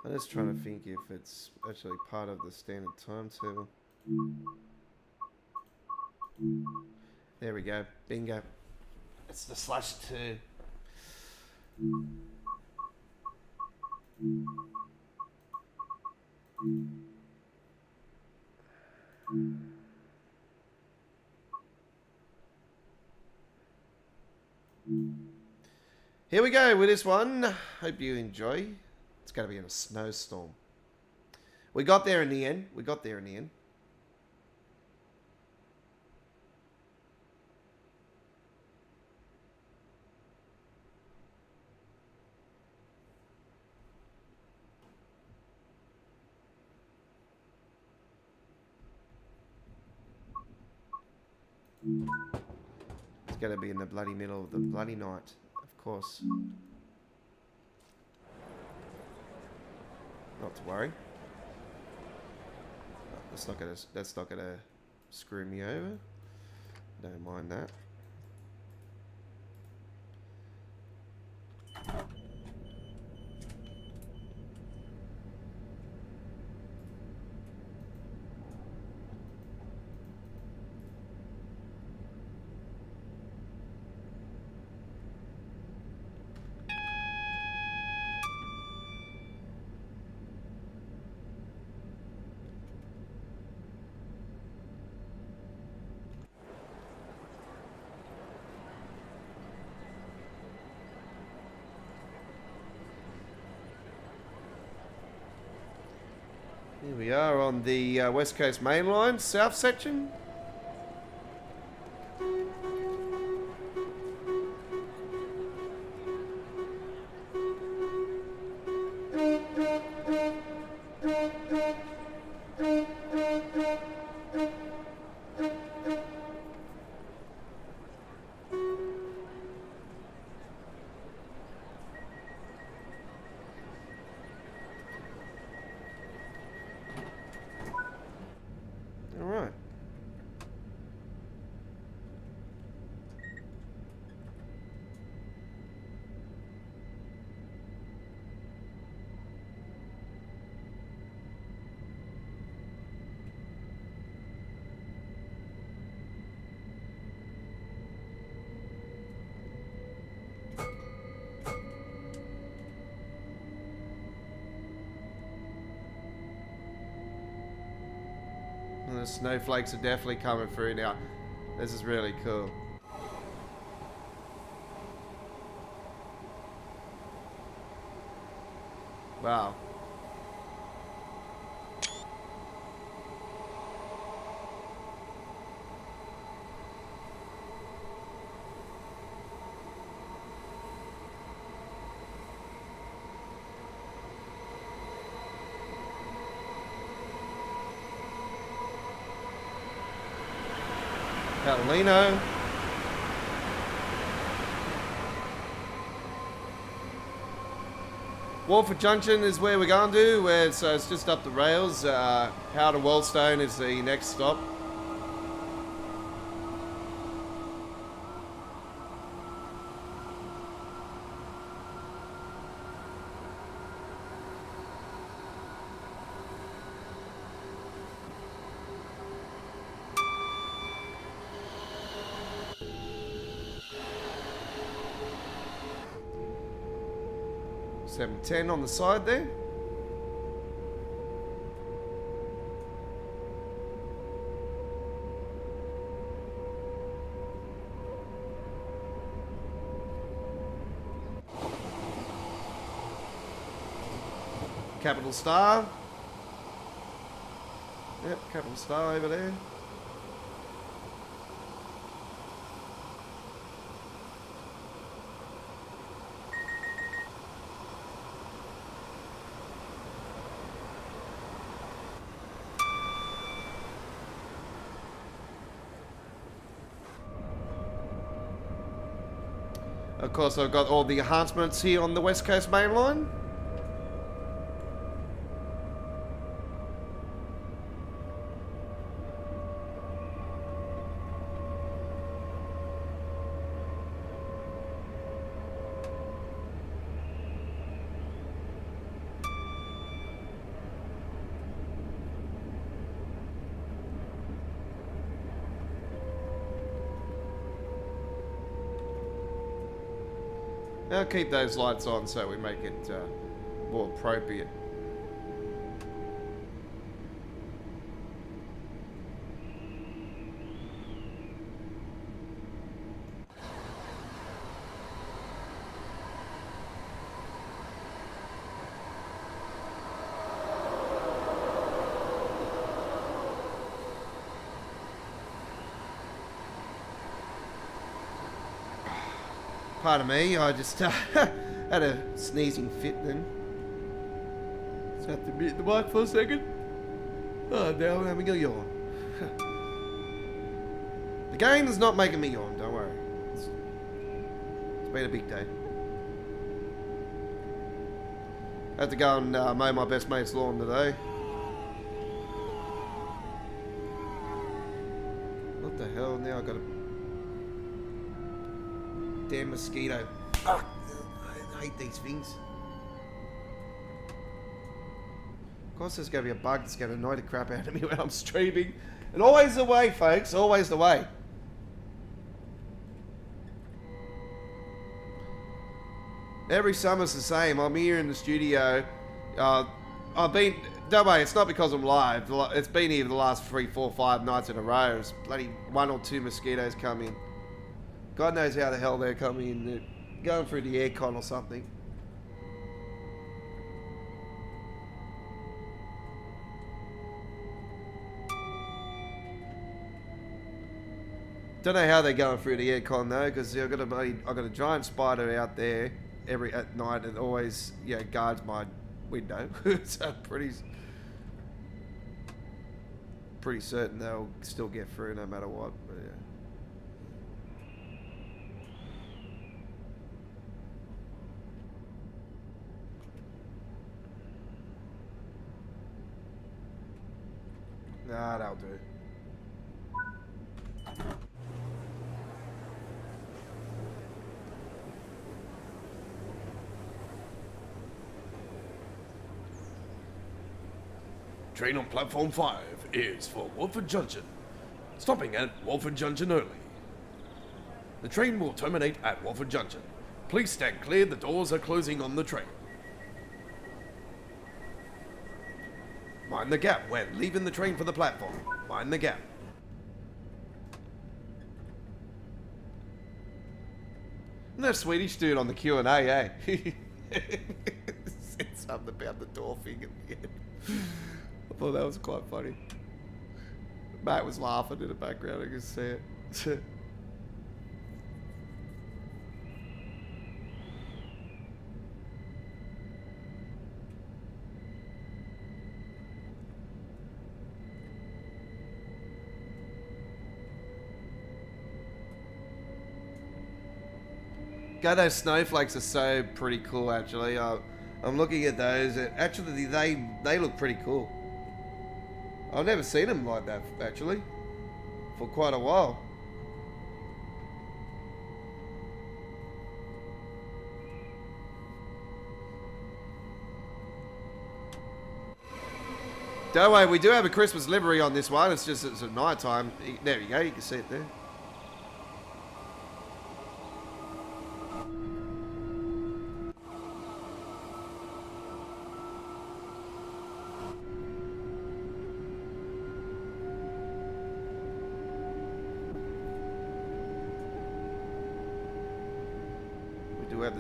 I'm just trying to think if it's actually part of the standard timetable. There we go. Bingo. It's the /2. Here we go with this one. Hope you enjoy. It's going to be in a snowstorm. We got there in the end. It's going to be in the bloody middle of the bloody night, of course. Not to worry. That's not gonna screw me over. Don't mind that. Here we are on the West Coast Main Line, south section. The snowflakes are definitely coming through now. This is really cool. Wow. Catalino. Walford Junction is where we're going to, so it's just up the rails. How to Wellstone is the next stop. 710 on the side there. Capital Star. Yep, Capital Star over there. Of course, I've got all the enhancements here on the West Coast main line. I'll keep those lights on so we make it more appropriate. Pardon me, I just had a sneezing fit then. Just have to mute the mic for a second. Oh, now I'm having a yawn. The game is not making me yawn, don't worry. It's been a big day. I had to go and mow my best mate's lawn today. What the hell, now I've got a damn mosquito. Ugh, I hate these things. Of course there's going to be a bug that's going to annoy the crap out of me when I'm streaming. And always the way, folks. Always the way. Every summer's the same. I'm here in the studio. I've been... Don't worry, it's not because I'm live. It's been here the last 3, 4, 5 nights in a row. It's bloody 1 or 2 mosquitoes come in. God knows how the hell they're coming in. They're going through the aircon or something. Don't know how they're going through the aircon though, because I've got a giant spider out there at night and always guards my window. So pretty certain they'll still get through no matter what. But yeah. Nah, that'll do. Train on platform 5 is for Watford Junction, stopping at Watford Junction only. The train will terminate at Watford Junction. Please stand clear, the doors are closing on the train. Mind the gap when leaving the train for the platform. Mind the gap. And that Swedish dude on the Q&A, eh? Said something about the door thing at the end. I thought that was quite funny. Matt was laughing in the background, I could see it. God, those snowflakes are so pretty cool, actually. I'm looking at those. Actually, they look pretty cool. I've never seen them like that, actually, for quite a while. Don't worry, we do have a Christmas livery on this one. It's just it's at night time. There you go. You can see it there.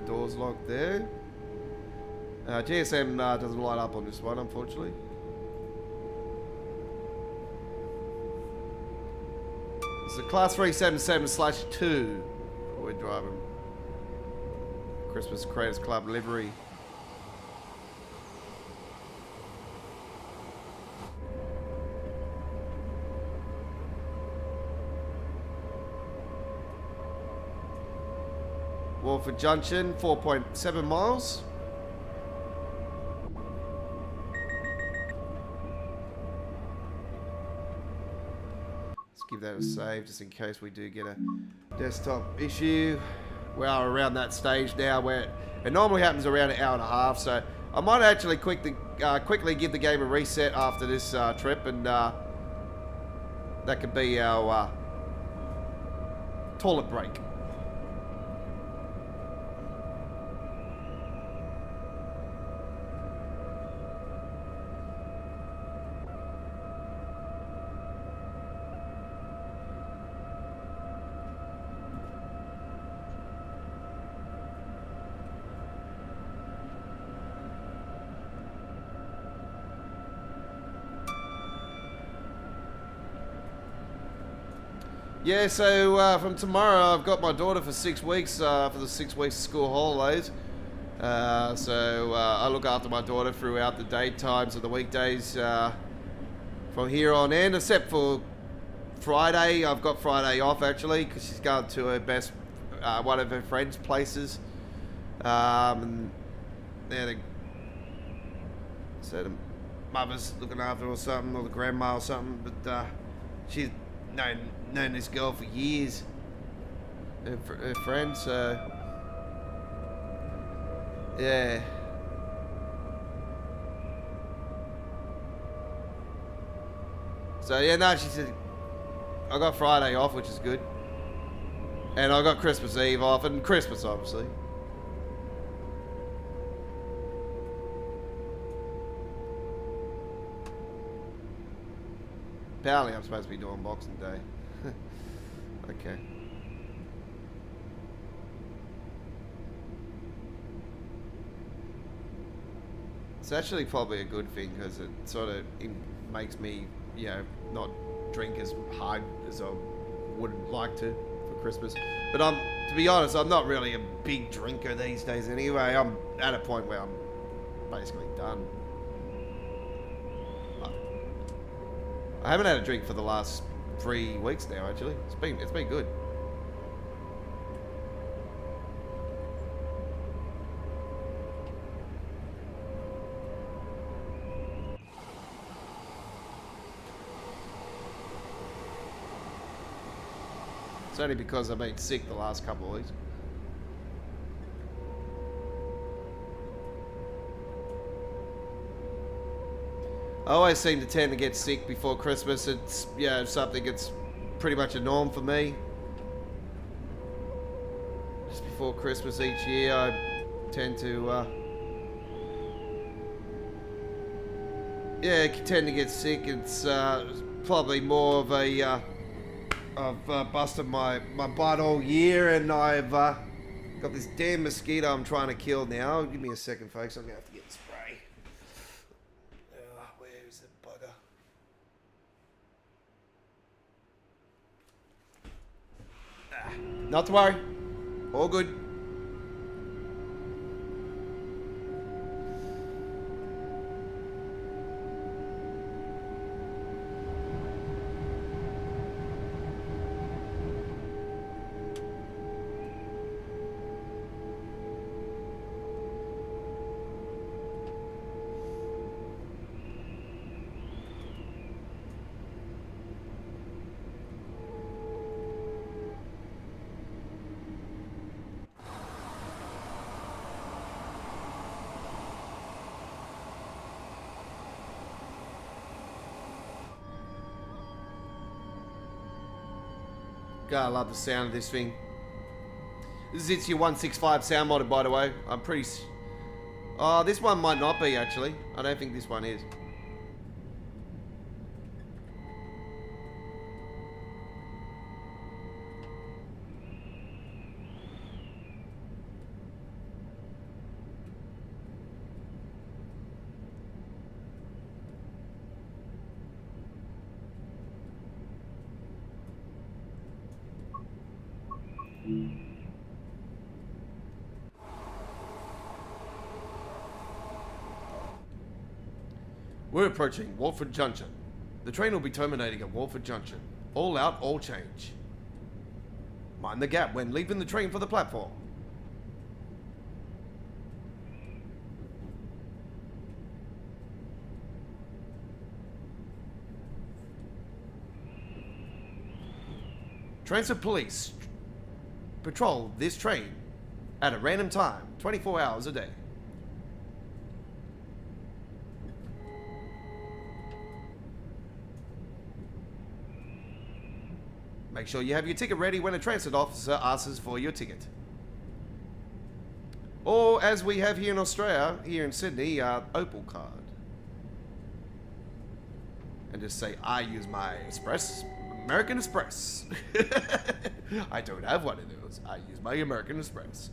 door's locked there. GSM doesn't light up on this one, unfortunately. It's a Class 377/2. We're driving Christmas Creators Club livery. Walford Junction, 4.7 miles. Let's give that a save just in case we do get a desktop issue. We are around that stage now where it normally happens around an hour and a half, so I might actually quickly give the game a reset after this trip, and that could be our toilet break. Yeah, so from tomorrow I've got my daughter for 6 weeks, for the 6 weeks of school holidays. So I look after my daughter throughout the daytimes of the weekdays from here on in, except for Friday. I've got Friday off actually because she's going to her one of her friends' places. And so the mother's looking after her or something, or the grandma or something, but she's known this girl for years, her friend, so yeah. So yeah, no, she said I got Friday off, which is good, and I got Christmas Eve off, and Christmas obviously. Apparently I'm supposed to be doing Boxing Day. Okay. It's actually probably a good thing because it sort of makes me, not drink as hard as I would like to for Christmas. But to be honest, I'm not really a big drinker these days anyway. I'm at a point where I'm basically done. I haven't had a drink for the last 3 weeks now, actually. It's been good. It's only because I've been sick the last couple of weeks. I always seem to tend to get sick before Christmas. It's something that's pretty much a norm for me. Just before Christmas each year, I tend to tend to get sick. It's probably more of a I've busted my butt all year, and I've got this damn mosquito I'm trying to kill now. Give me a second, folks. I'm gonna have to get spray. Where is the bugger? Not to worry. All good. God, I love the sound of this thing. This is your 165 sound modded, by the way. I'm pretty... Oh, this one might not be, actually. I don't think this one is. We're approaching Watford Junction. The train will be terminating at Watford Junction. All out, all change. Mind the gap when leaving the train for the platform. Transit police patrol this train at a random time, 24 hours a day. Make sure you have your ticket ready when a transit officer asks for your ticket. Or, as we have here in Australia, here in Sydney, Opal card. And just say, I use my American Express. I don't have one of those. I use my American Express.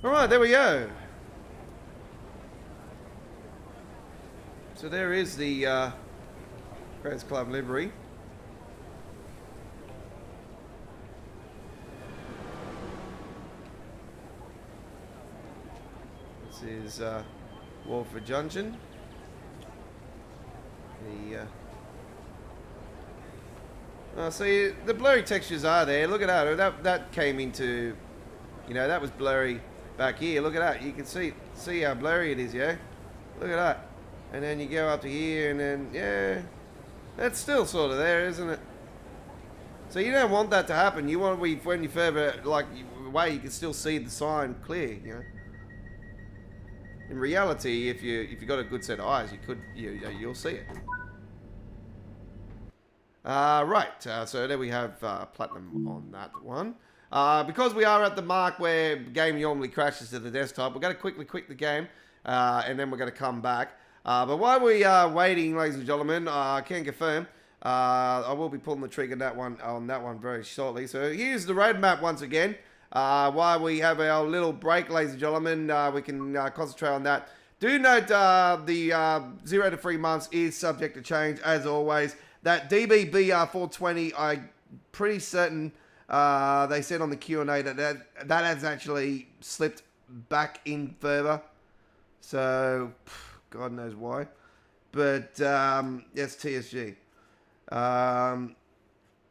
Alright, there we go. So there is the Friends Club livery. This is Watford Junction. See, the blurry textures are there. Look at that. That came into, that was blurry. Back here, look at that. You can see how blurry it is, yeah? Look at that. And then you go up to here, and then, yeah. That's still sort of there, isn't it? So you don't want that to happen. You want when you further, away, you can still see the sign clear, In reality, if you got a good set of eyes, you'll see it. Right, so there we have platinum on that one. Because we are at the mark where the game normally crashes to the desktop, we're going to quickly quit the game, and then we're going to come back. But while we are waiting, ladies and gentlemen, I can confirm, I will be pulling the trigger on that one very shortly. So here's the roadmap once again. While we have our little break, ladies and gentlemen, we can concentrate on that. Do note the 0 to 3 months is subject to change, as always. That DBBR420, I'm pretty certain... they said on the Q&A that has actually slipped back in further. So, God knows why. But, yes, TSG.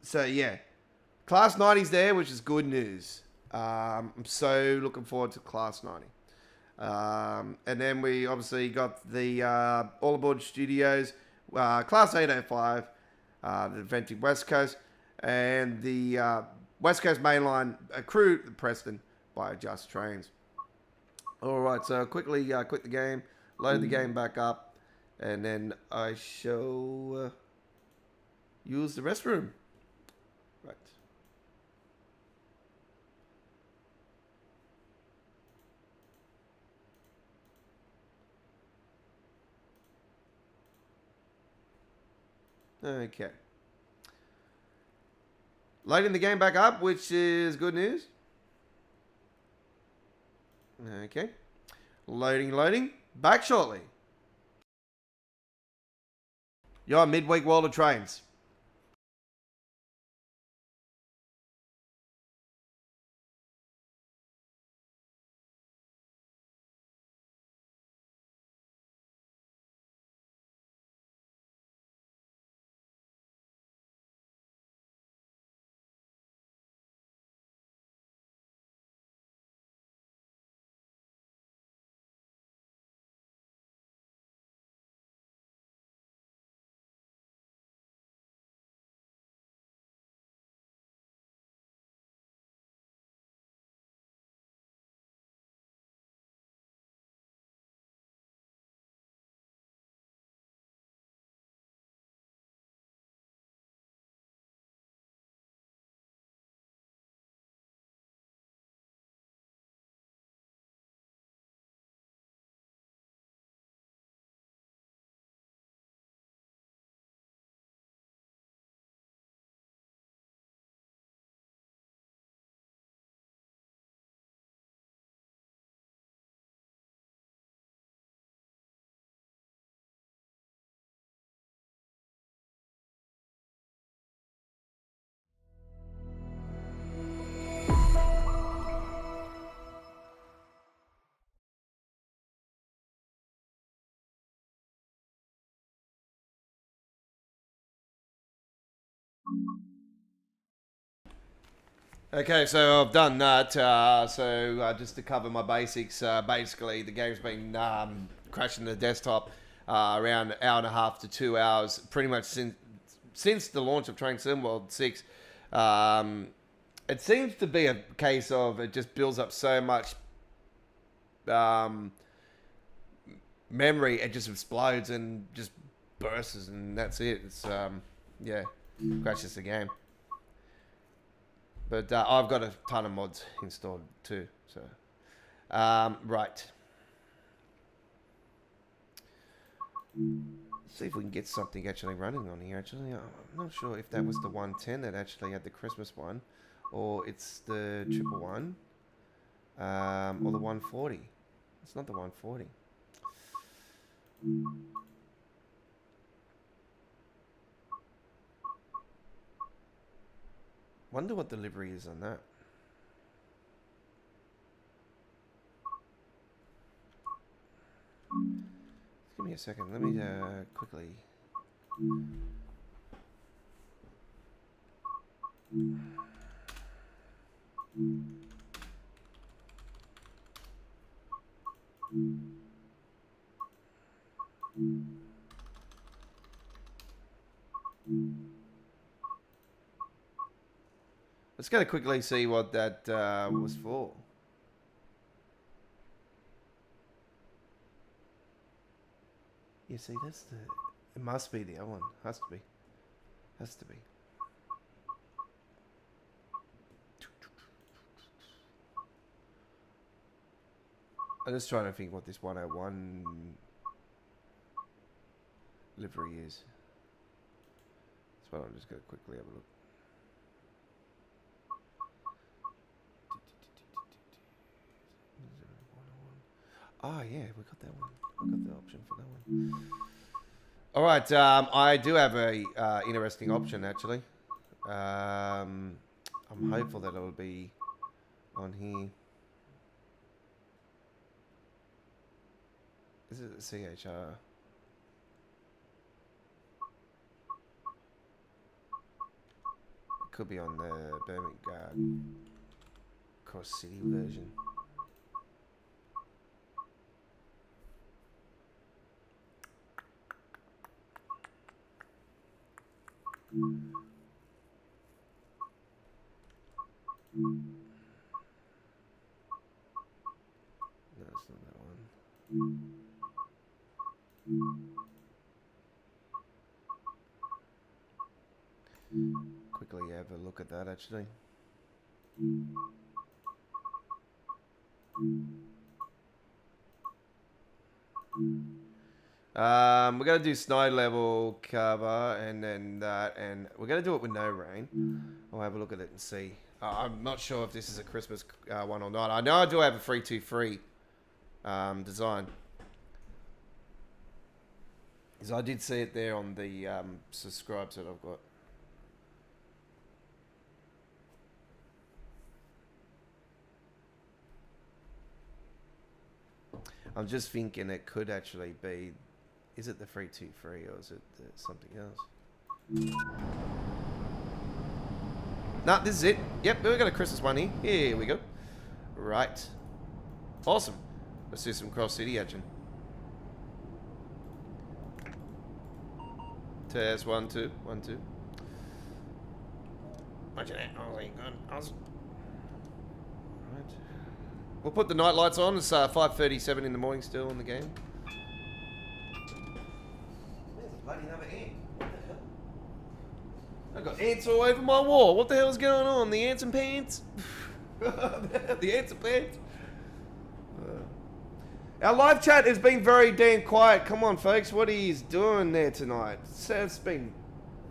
So, yeah. Class 90's there, which is good news. I'm so looking forward to Class 90. And then we obviously got the All Aboard Studios, Class 805, the Venting West Coast, and the... West Coast Mainline crew Preston by Just Trains. Alright, so quickly quit the game, load the game back up, and then I shall use the restroom. Right. Okay. Loading the game back up, which is good news. Okay. Loading. Back shortly. Your midweek world of trains. Okay, so I've done that. Just to cover my basics, basically the game's been crashing the desktop around an hour and a half to 2 hours, pretty much since the launch of Train Sim World 6. It seems to be a case of it just builds up so much memory, it just explodes and just bursts, and that's it. It's crashes the game. But I've got a ton of mods installed too. So, right. See if we can get something actually running on here. Actually, I'm not sure if that was the 110 that actually had the Christmas one, or it's the 111, or the 140. It's not the 140. Wonder what the livery is on that. Give me a second. Let me quickly. Let's go quickly see what that was for. You see, that's the. It must be the other one. Has to be. Has to be. I'm just trying to think what this 101 livery is. That's what I'm just going to quickly have a look. Oh yeah, we got that one. We got the option for that one. All right, I do have a interesting option actually. I'm hopeful that it'll be on here. Is it the CHR? It could be on the Birmingham Cross City version. No, it's not that one. Quickly have a look at that actually. We're gonna do snow level cover and then that, and we're gonna do it with no rain. I'll have a look at it and see. I'm not sure if this is a Christmas one or not. I know I do have a 323 design, because I did see it there on the subscribes that I've got. I'm just thinking it could actually be. Is it the 323 or is it something else? Nah, this is it. Yep, we've got a Christmas one here. Here we go. Right. Awesome. Let's do some Cross City action. Test 1 2 1 2. Imagine that. Aussie, good. Aussie. Right. We'll put the night lights on. It's 5:37 in the morning still in the game. There's a bloody another ant. What the hell? I've got ants all over my wall. What the hell is going on? The ants and pants? The ants and pants? Our live chat has been very damn quiet. Come on, folks. What are you doing there tonight? It's been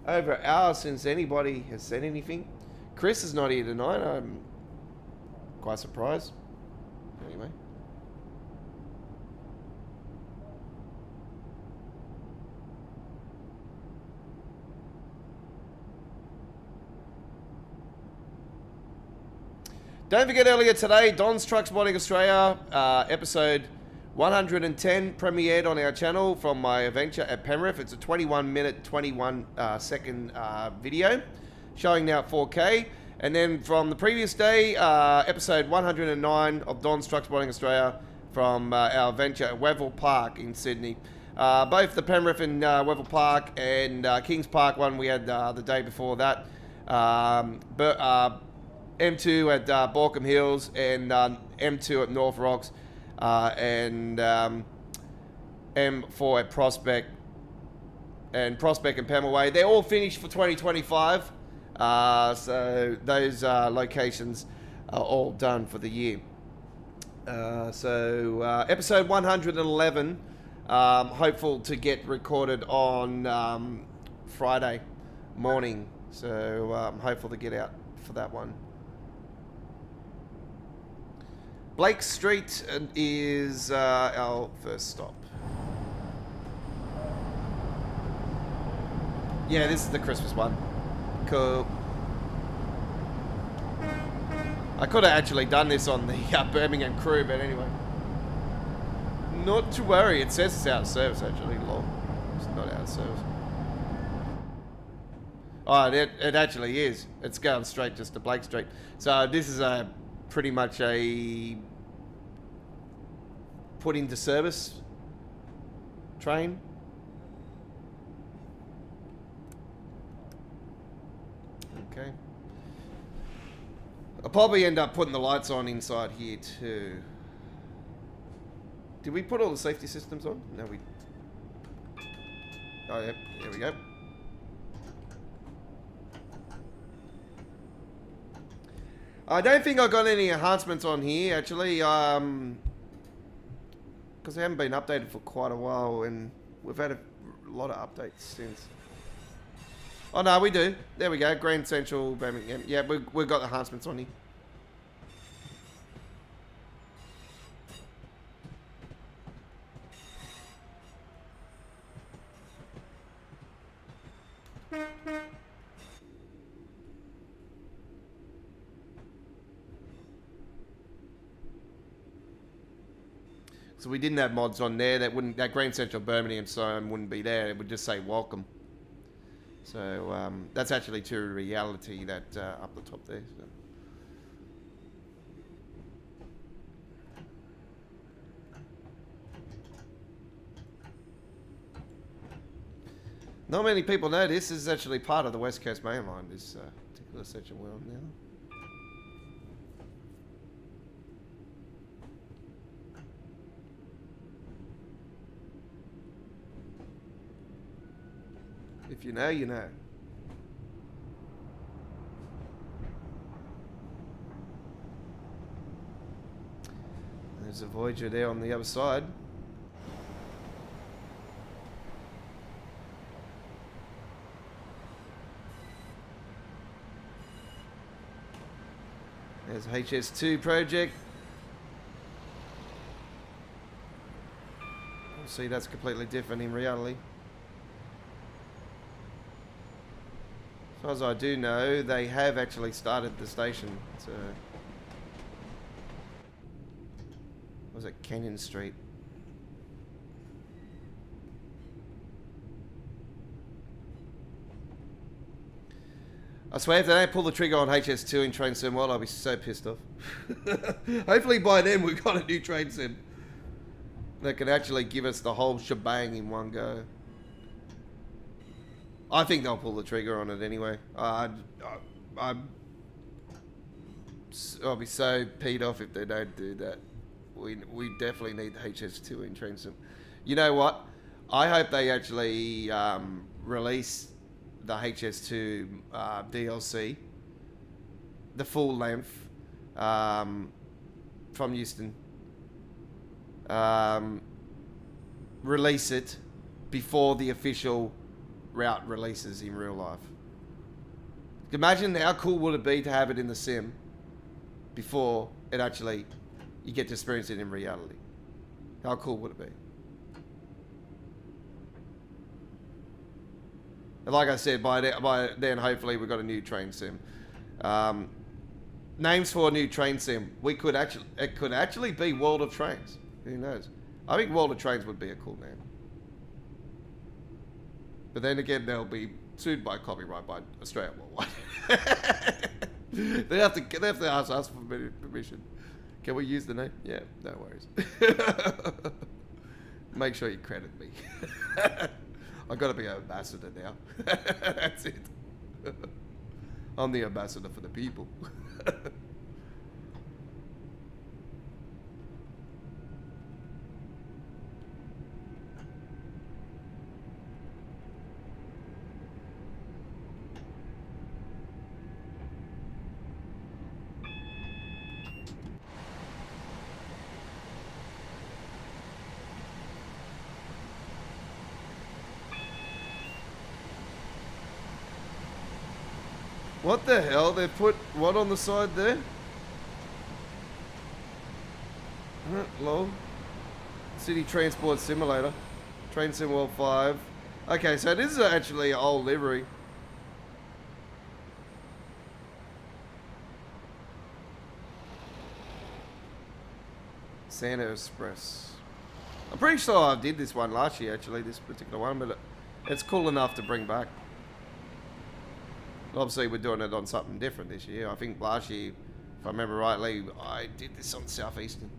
over an hour since anybody has said anything. Chris is not here tonight. I'm quite surprised. Anyway. Don't forget, earlier today, Don's Trucks Modding Australia, episode 110 premiered on our channel from my adventure at Penrith. It's a 21 minute, 21 second video showing now at 4K. And then from the previous day, episode 109 of Don's Truck Spotting Australia from our adventure at Weville Park in Sydney. Both the Penrith and Weville Park and Kings Park one we had the day before that. But M2 at Borkham Hills and M2 at North Rocks and M4 at Prospect and Pemulwuy. They're all finished for 2025. So those locations are all done for the year. Episode 111, hopeful to get recorded on Friday morning. So I'm hopeful to get out for that one. Blake Street is our first stop. Yeah, this is the Christmas one. Cool. I could have actually done this on the Birmingham crew, but anyway. Not to worry, it says it's out of service actually, lol. It's not out of service. Oh, it actually is. It's going straight just to Blake Street. So this is pretty much a put into service train. Okay. I'll probably end up putting the lights on inside here too. Did we put all the safety systems on? No, we... Oh, yep. There we go. I don't think I got any enhancements on here, actually. Because they haven't been updated for quite a while, and we've had a lot of updates since. Oh, no, we do. There we go. Grand Central, Birmingham. Yeah, we've got enhancements on here. So we didn't have mods on there. That Grand Central Birmingham sign wouldn't be there. It would just say welcome. So that's actually to reality, that up the top there. So. Not many people know this is actually part of the West Coast Main Line, this particular section we're on now. If you know, you know. There's a Voyager there on the other side. There's HS2 project. You'll see that's completely different in reality. As far as I do know, they have actually started the station. It's was it Canyon Street? I swear if they don't pull the trigger on HS2 in Train Sim World, I'll be so pissed off. Hopefully by then we've got a new Train Sim that can actually give us the whole shebang in one go. I think they'll pull the trigger on it anyway. I'll be so peed off if they don't do that. We definitely need HS2 in Train Sim. You know what? I hope they actually release the HS2 DLC, the full length, from Houston. Release it before the official route releases in real life. Imagine how cool would it be to have it in the sim before it actually you get to experience it in reality. How cool would it be? And like I said, by then hopefully we've got a new train sim. Names for a new train sim. It could actually be World of Trains. Who knows? I think World of Trains would be a cool name. But then again, they'll be sued by copyright by Australia Worldwide. They have to ask us for permission. Can we use the name? Yeah, no worries. Make sure you credit me. I got to be an ambassador now. That's it. I'm the ambassador for the people. What the hell? They put what on the side there? Lol. City Transport Simulator. Train Sim World 5. Okay, so this is actually an old livery. Santa Express. I'm pretty sure I did this one last year, actually, this particular one, but it's cool enough to bring back. Obviously, we're doing it on something different this year. I think last year, if I remember rightly, I did this on Southeastern.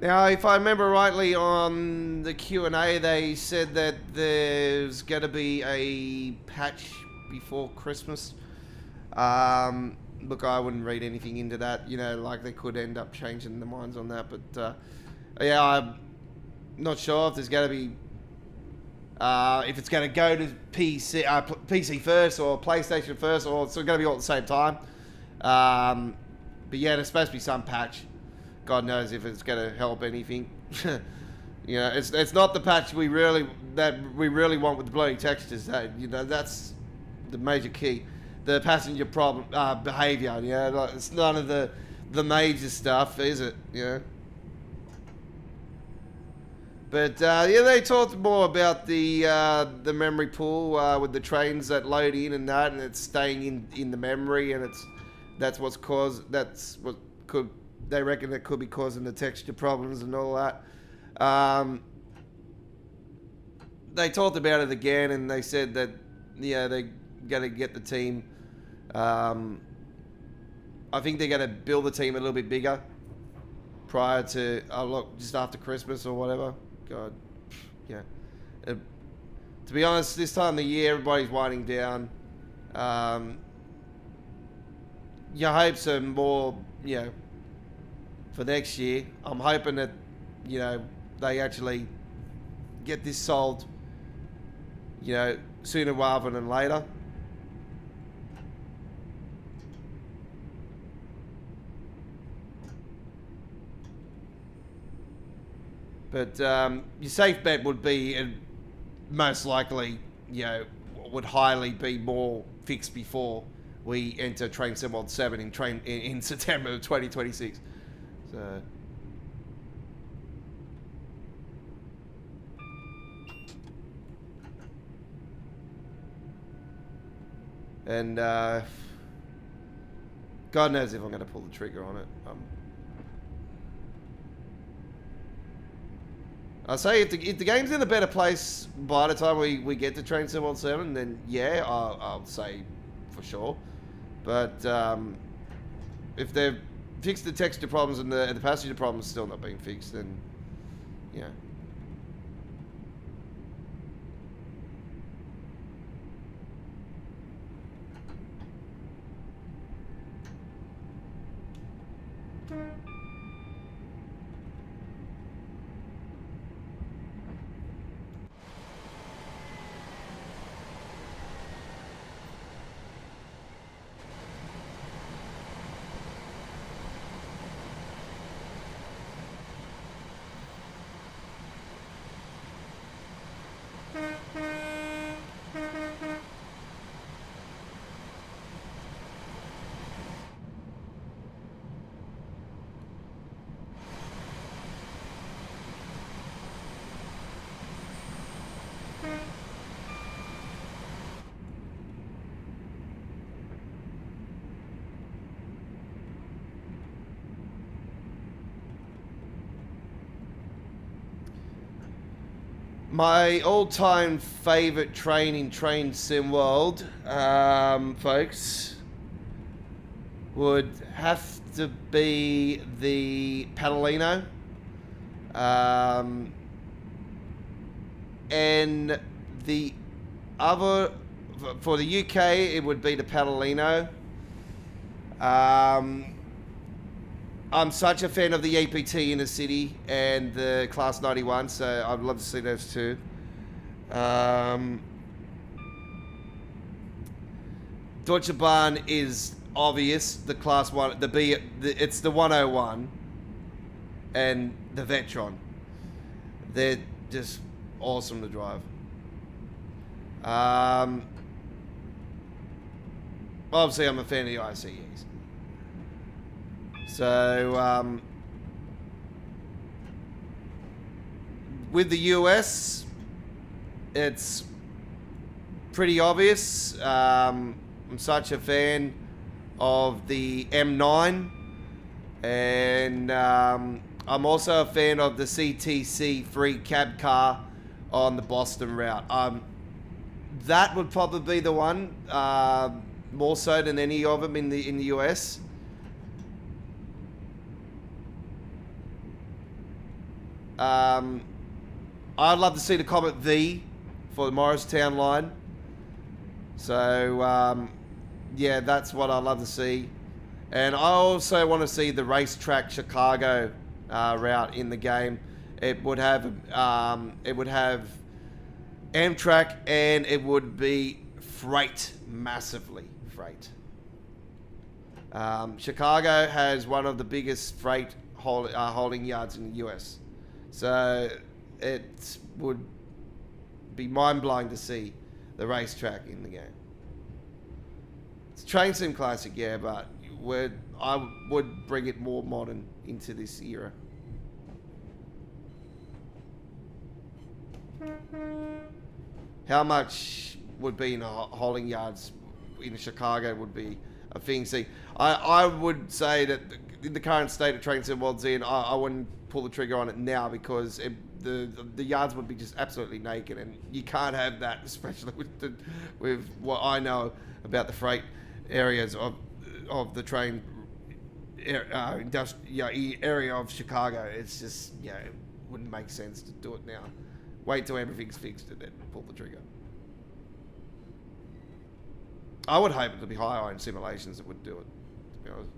Now, if I remember rightly on the Q&A, they said that there's going to be a patch before Christmas. Look, I wouldn't read anything into that. You know, like they could end up changing their minds on that. But, yeah, I'm not sure if there's going to be... if it's going to go to PC first or PlayStation first, or it's going to be all at the same time. But, yeah, there's supposed to be some patch. God knows if it's going to help anything. You know, it's not the patch we really want with the bloody textures. You know, that's the major key. The passenger problem behavior. You know, like, it's none of the major stuff, is it? You know. But yeah, they talked more about the memory pool with the trains that load in and that, and it's staying in the memory, and that's what could, they reckon it could be causing the texture problems and all that. They talked about it again, and they said that they're gonna get the team. I think they're gonna build the team a little bit bigger prior to just after Christmas or whatever. God, yeah. To be honest, this time of the year, everybody's winding down. Your hopes are more, for next year. I'm hoping that, they actually get this sold, sooner rather than later. But your safe bet would be, most likely, would highly be more fixed before we enter Train Sim World 7 in September of 2026. So. And God knows if I'm going to pull the trigger on it. I say if the game's in a better place by the time we get to Train Sim World 7, then yeah, I'll say for sure. But if they've fixed the texture problems and the passenger problems still not being fixed, then yeah. My all-time favorite train in Train Sim World, folks, would have to be the Padalino. And the other, for the UK, it would be the Padalino. I'm such a fan of the EPT Inner City and the Class 91, so I'd love to see those two. Deutsche Bahn is obvious. The Class 1, it's the 101 and the Vetron. They're just awesome to drive. Obviously, I'm a fan of the ICEs. So, with the US, it's pretty obvious. I'm such a fan of the M9, and I'm also a fan of the CTC free cab car on the Boston route. That would probably be the one, more so than any of them in the US. I'd love to see the Comet V for the Morristown line. So, yeah, that's what I'd love to see. And I also want to see the racetrack Chicago route in the game. It would have Amtrak, and it would be freight, massively freight. Chicago has one of the biggest freight holding yards in the US. So it would be mind-blowing to see the racetrack in the game. It's a train sim classic, yeah, but I would bring it more modern into this era. How much would be in a holding yards in Chicago would be a thing. See, I would say that in the current state of Train Sim World's in, I wouldn't pull the trigger on it now because the yards would be just absolutely naked, and you can't have that, especially with what I know about the freight areas of the train area of Chicago. It's just, it wouldn't make sense to do it now. Wait till everything's fixed and then pull the trigger. I would hope it to be higher in simulations that would do it, to be honest.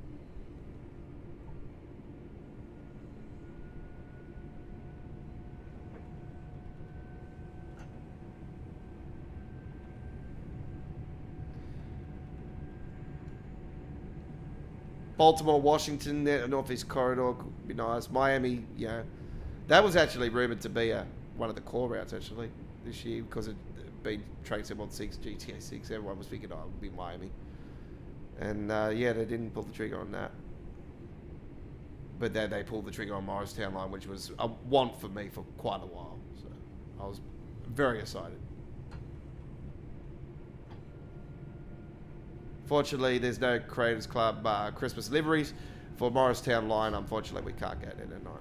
Baltimore, Washington, Northeast Corridor could be nice. Miami, that was actually rumored to be one of the core routes actually this year because it been Train Sim World 6, GTA 6. Everyone was thinking, it would be Miami, and they didn't pull the trigger on that. But then they pulled the trigger on Morristown line, which was a want for me for quite a while. So I was very excited. Fortunately, there's no Creators Club Christmas liveries for Morristown line. Unfortunately, we can't get it at night.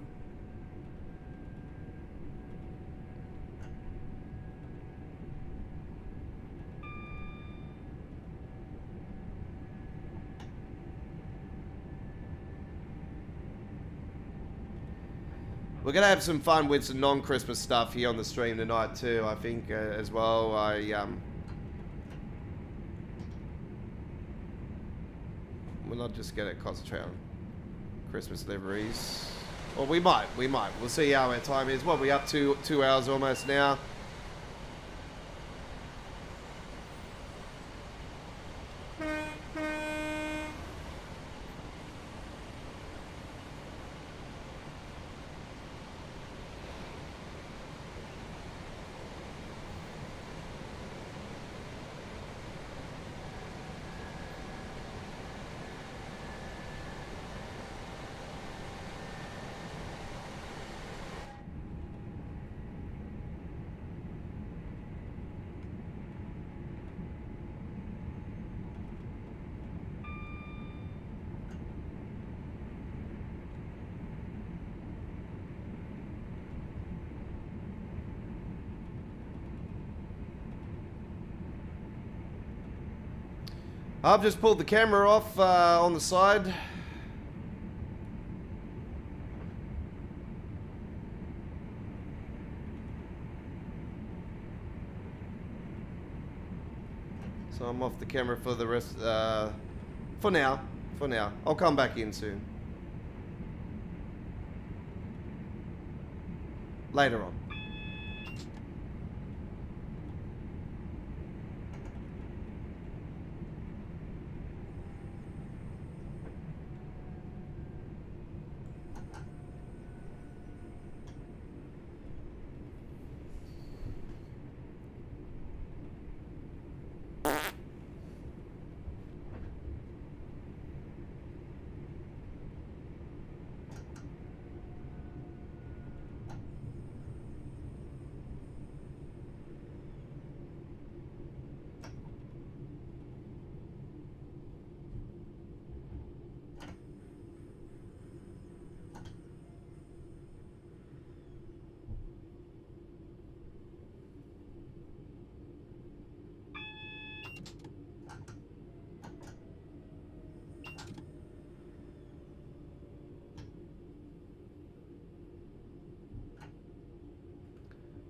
We're going to have some fun with some non-Christmas stuff here on the stream tonight too, I think, as well. We're not just going to concentrate on Christmas liveries. Or we might. We'll see how our time is. What, we up to 2 hours almost now? I've just pulled the camera off on the side. So I'm off the camera for the rest, for now. I'll come back in soon. Later on.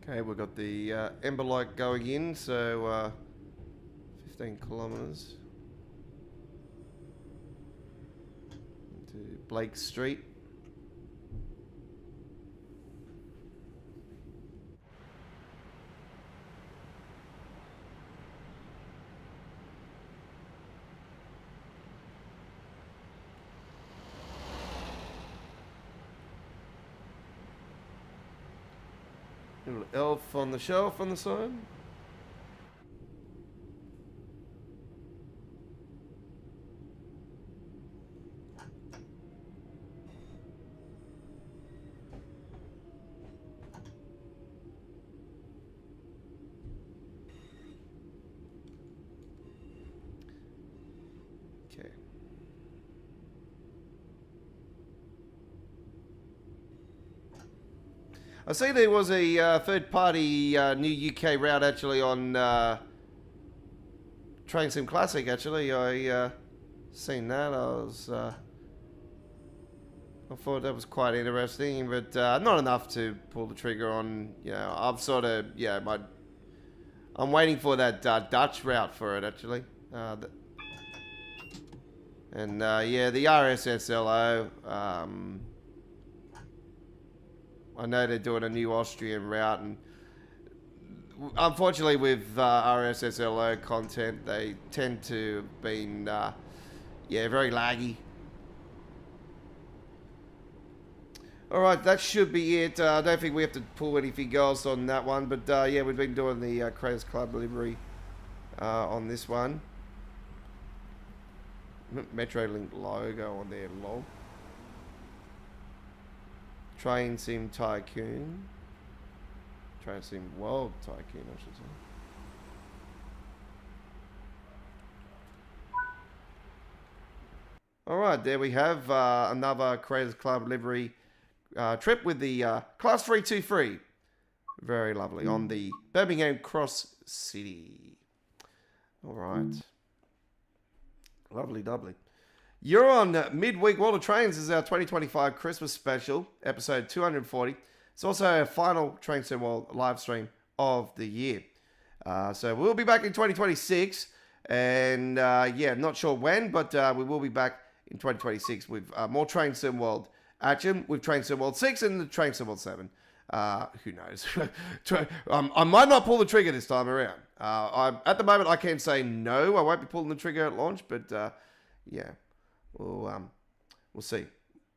Okay, we've got the Ember light going in, so 15 kilometers to Blake Street. Little elf on the shelf on the side. I see there was a third-party new UK route actually on Train Sim Classic. Actually, I seen that. I thought that was quite interesting, but not enough to pull the trigger on. You know, I've sort of I'm waiting for that Dutch route for it actually. Yeah, the RSSLO. I know they're doing a new Austrian route, and unfortunately with RSSLO content, they tend to have been, very laggy. Alright, that should be it. I don't think we have to pull anything else on that one, but yeah, we've been doing the Creators Club livery on this one. Metrolink logo on there, lol. Train Sim Tycoon. Train Sim World Tycoon, I should say. Alright, there we have another Creators Club livery trip with the Class 323. Very lovely. On the Birmingham Cross City. Alright. Lovely, lovely. You're on Midweek World of Trains. This is our 2025 Christmas special, episode 240. It's also our final Train Sim World live stream of the year. So we'll be back in 2026. And not sure when, but we will be back in 2026 with more Train Sim World action with Train Sim World 6 and the Train Sim World 7. Who knows? I might not pull the trigger this time around. At the moment, I can say no. I won't be pulling the trigger at launch, but we'll see.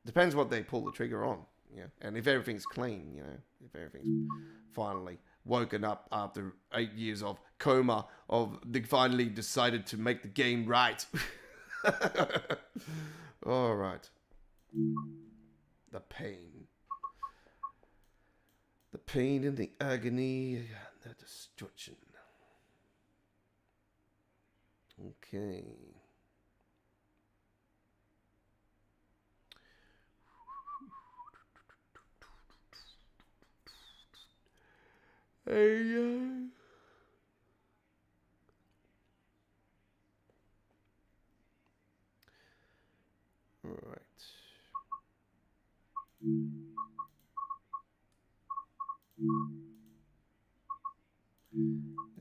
Depends what they pull the trigger on. Yeah, and if everything's clean, you know, if everything's finally woken up after 8 years of coma, they finally decided to make the game right. All right. The pain. The pain and the agony, the destruction. Okay. Hey, all right.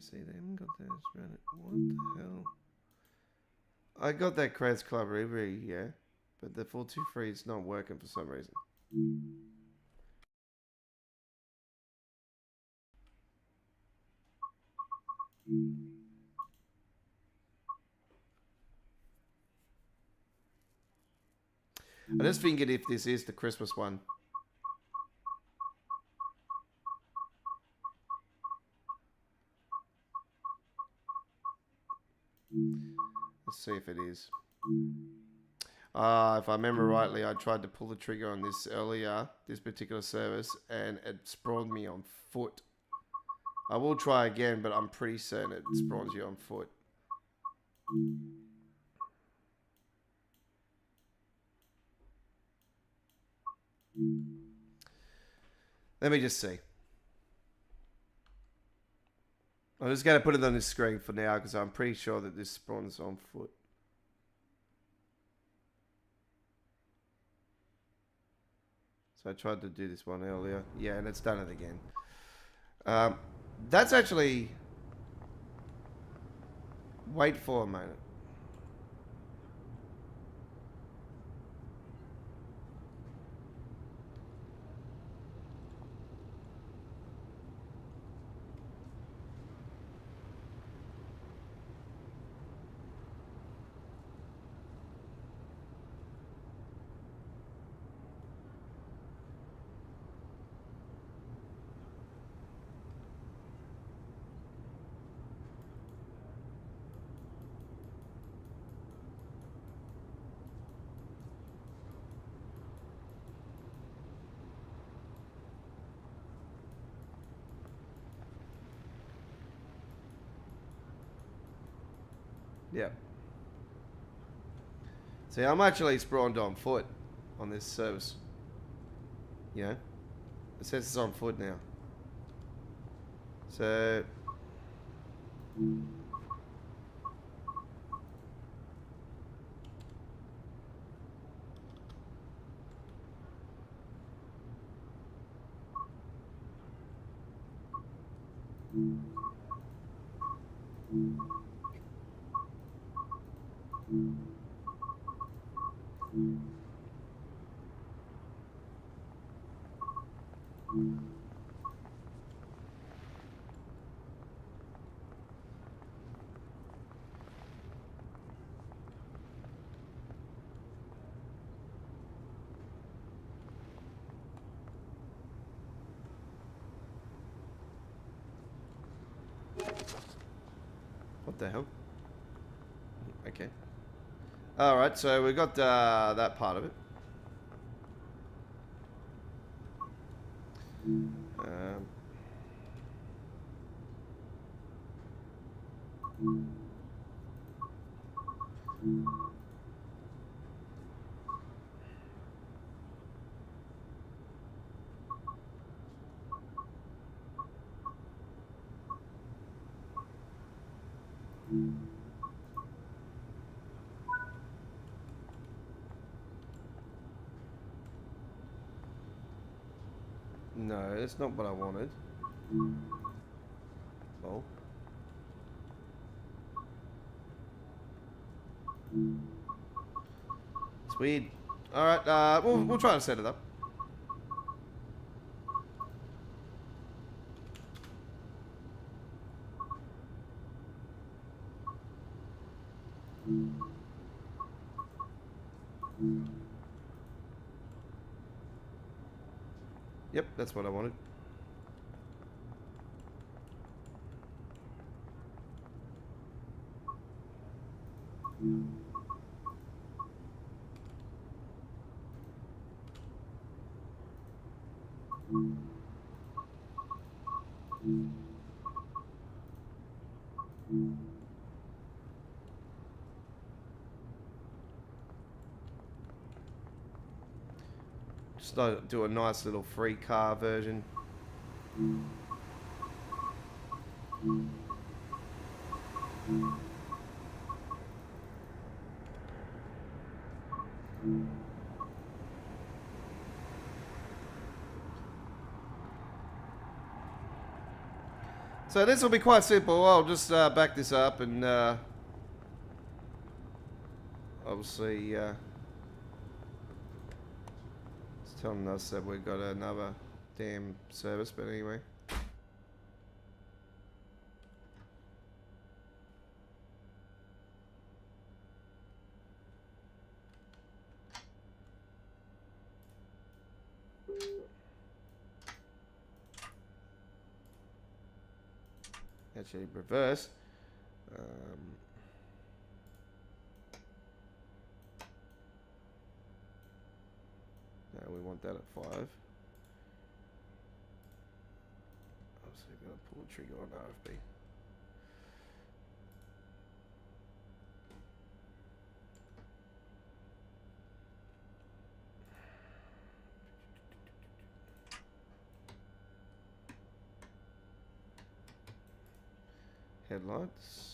See, they haven't got those around it. What the hell? I got that Creators Club livery, yeah, but the 423 is not working for some reason. I just figured if this is the Christmas one. Let's see if it is. If I remember rightly, I tried to pull the trigger on this earlier, this particular service, and it sprawled me on foot. I will try again, but I'm pretty certain it spawns you on foot. Let me just see. I'm just going to put it on this screen for now because I'm pretty sure that this spawns on foot. So I tried to do this one earlier. Yeah, and it's done it again. That's actually... Wait for a moment. Yeah. See, I'm actually spawned on foot on this service. You know? It says it's on foot now. So... What the hell? Okay. Alright, so we got that part of it. No, that's not what I wanted. Oh. It's weird. Alright, we'll try to set it up. Yep, that's what I wanted. Just do a nice little free car version. So this will be quite simple. I'll just back this up and obviously it's telling us that we've got another damn service, but anyway. Actually, reverse. No, we want that at 5. Obviously, got to pull the trigger on RFB. Headlights.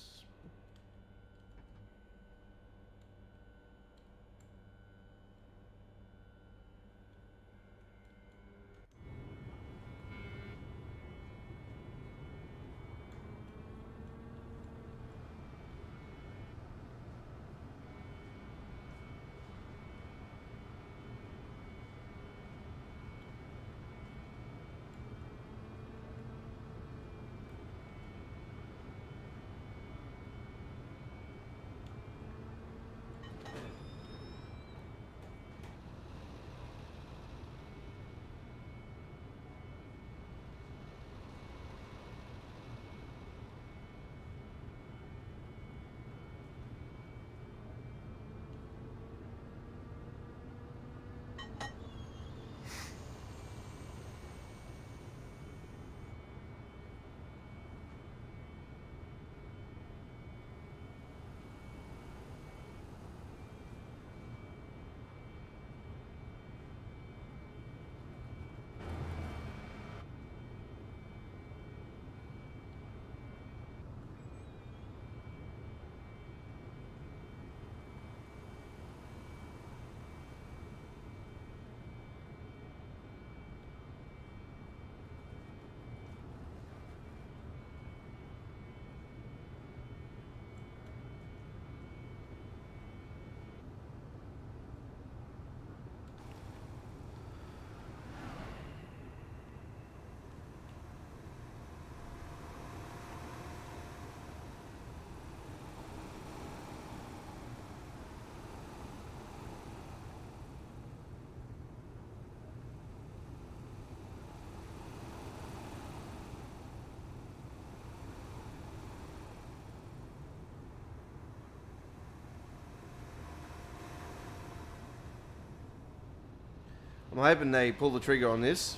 I'm hoping they pull the trigger on this.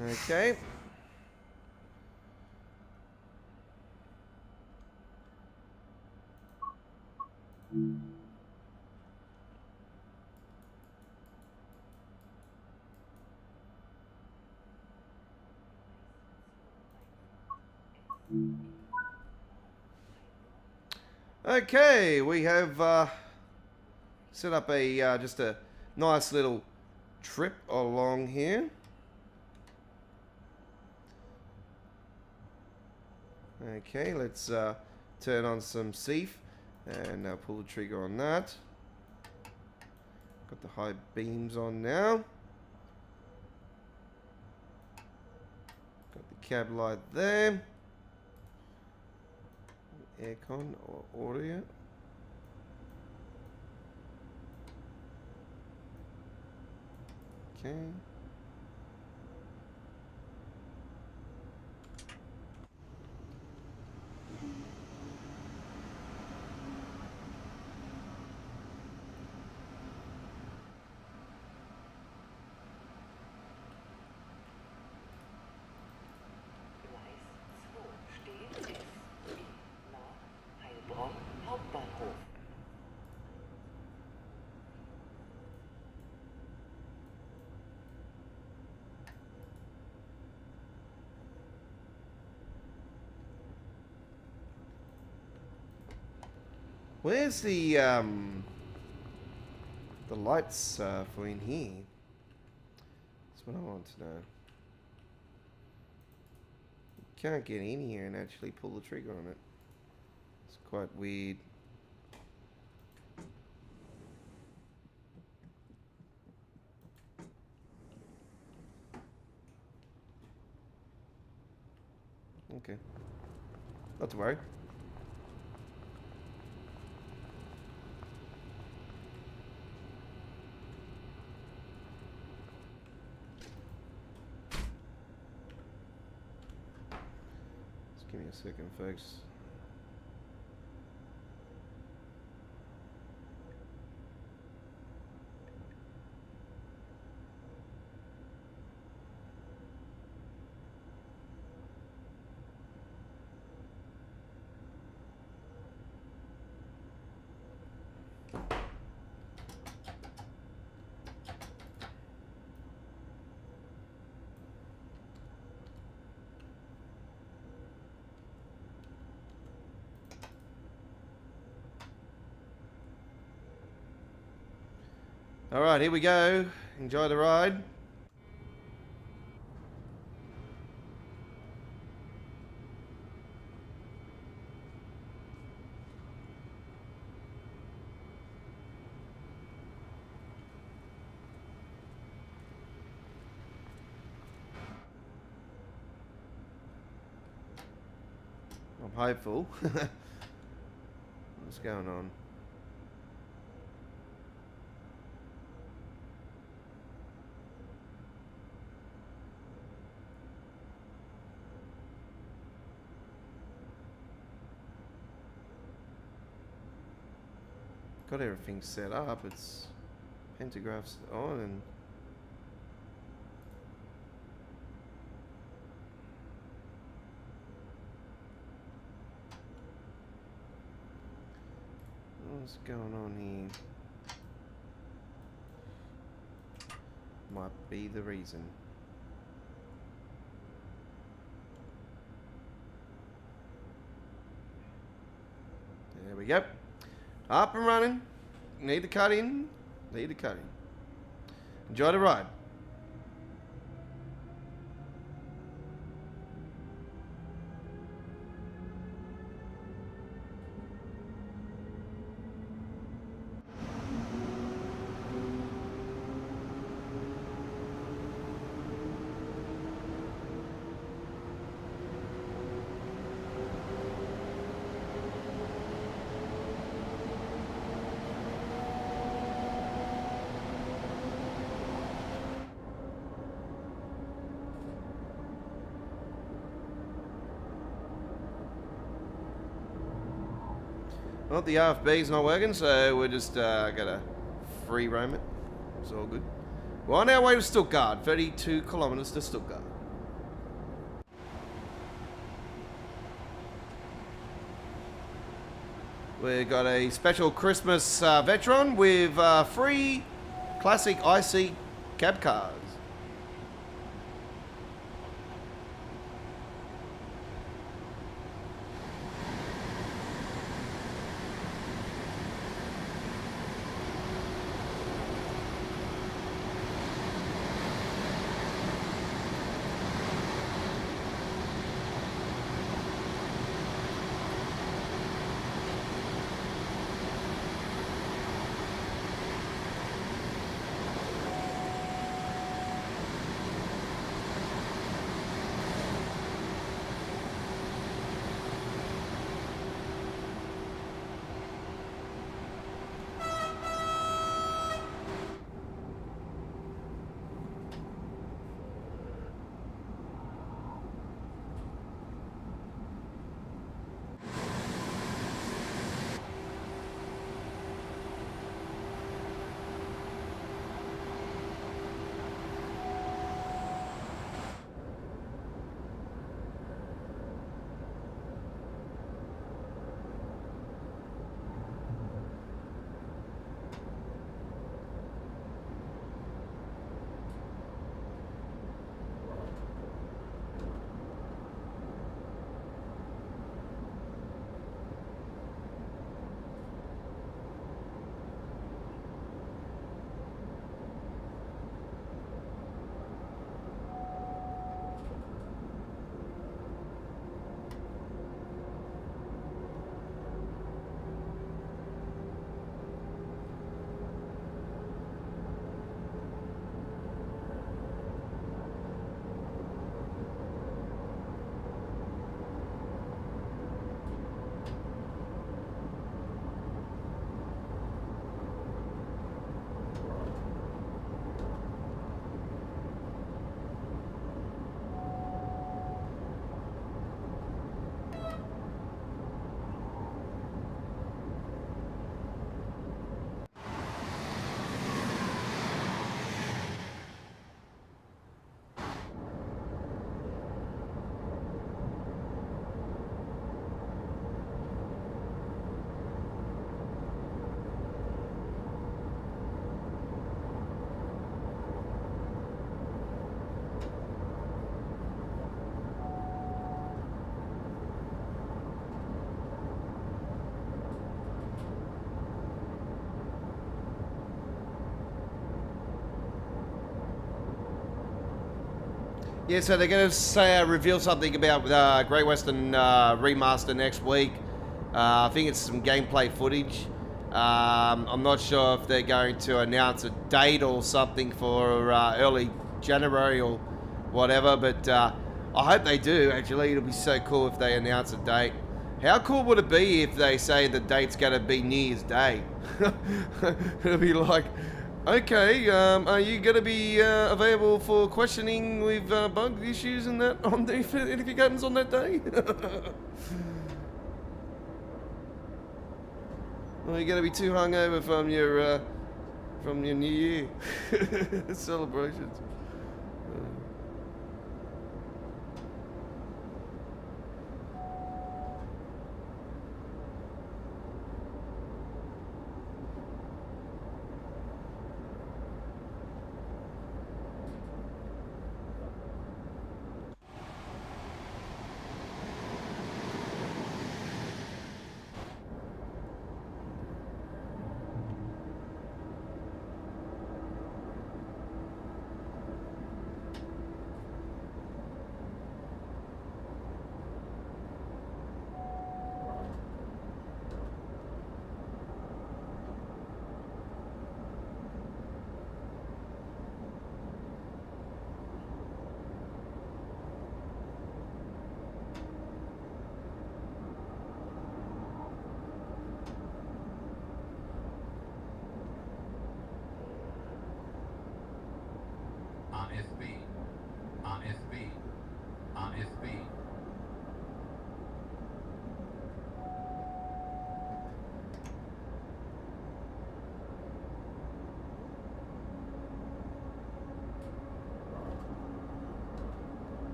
Okay. Okay, we have set up a just a nice little trip along here. Okay, let's turn on some SEEF and pull the trigger on that. Got the high beams on now. Got the cab light there. Aircon or audio. Okay. Hauptbahnhof. Where's the lights for in here? That's what I want to know. Can't get in here and actually pull the trigger on it. It's quite weird. Okay. Not to worry. Just give me a second, folks. All right, here we go. Enjoy the ride. I'm hopeful. What's going on? Got everything set up. It's pentagraphs on and what's going on here? Might be the reason. There we go. Up and running. Need to cut in. Need to cut in. Enjoy the ride. Well, the RFB's not working, so we're just gonna free roam it. It's all good. We're on our way to Stuttgart, 32 kilometers to Stuttgart. We've got a special Christmas Vetron with free classic IC cab cars. Yeah, so they're going to reveal something about Great Western Remaster next week. I think it's some gameplay footage. I'm not sure if they're going to announce a date or something for early January or whatever, but I hope they do, actually. It'll be so cool if they announce a date. How cool would it be if they say the date's going to be New Year's Day? It'll be like, okay, are you going to be available for questioning with bug issues and that on if anything happens on that day? Or are you going to be too hungover from your New Year celebrations?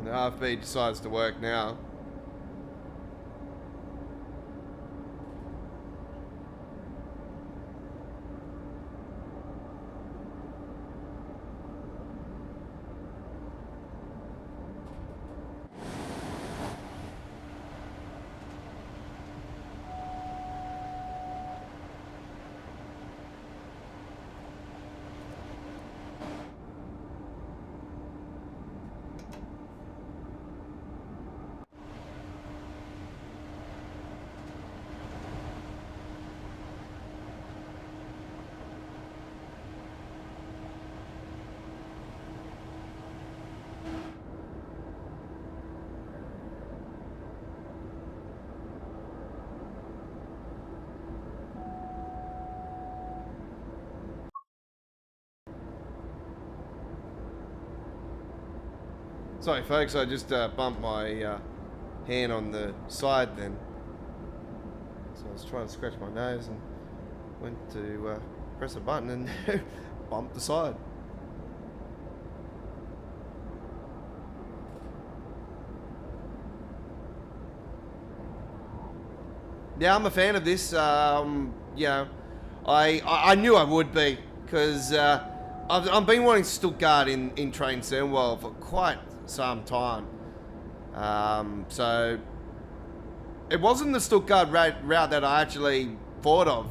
RFB decides to work now. Sorry folks, I just bumped my hand on the side then. So I was trying to scratch my nose and went to press a button and bumped the side. Yeah, I'm a fan of this. You know, I knew I would be, because I've been wanting Stuttgart in Train Sim World for quite some time. So it wasn't the Stuttgart route that I actually thought of.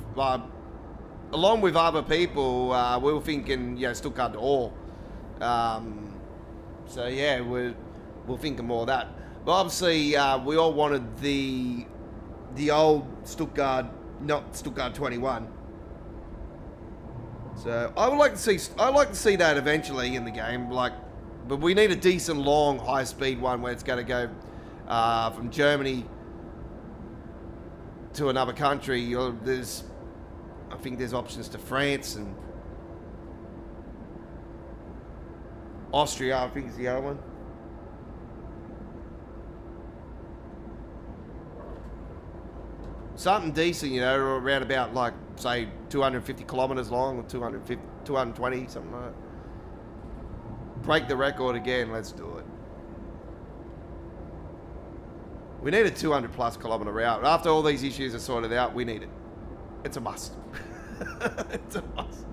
Along with other people, we were thinking, Stuttgart to all. So yeah, we're thinking more of that. But obviously, we all wanted the old Stuttgart, not Stuttgart 21. So I would like to see that eventually in the game, but we need a decent, long, high-speed one where it's going to go from Germany to another country. I think there's options to France and Austria, I think is the other one. Something decent, around about, say, 250 kilometers long, or 220, something like that. Break the record again, let's do it. We need a 200 plus kilometer route. After all these issues are sorted out, we need it. It's a must. It's a must.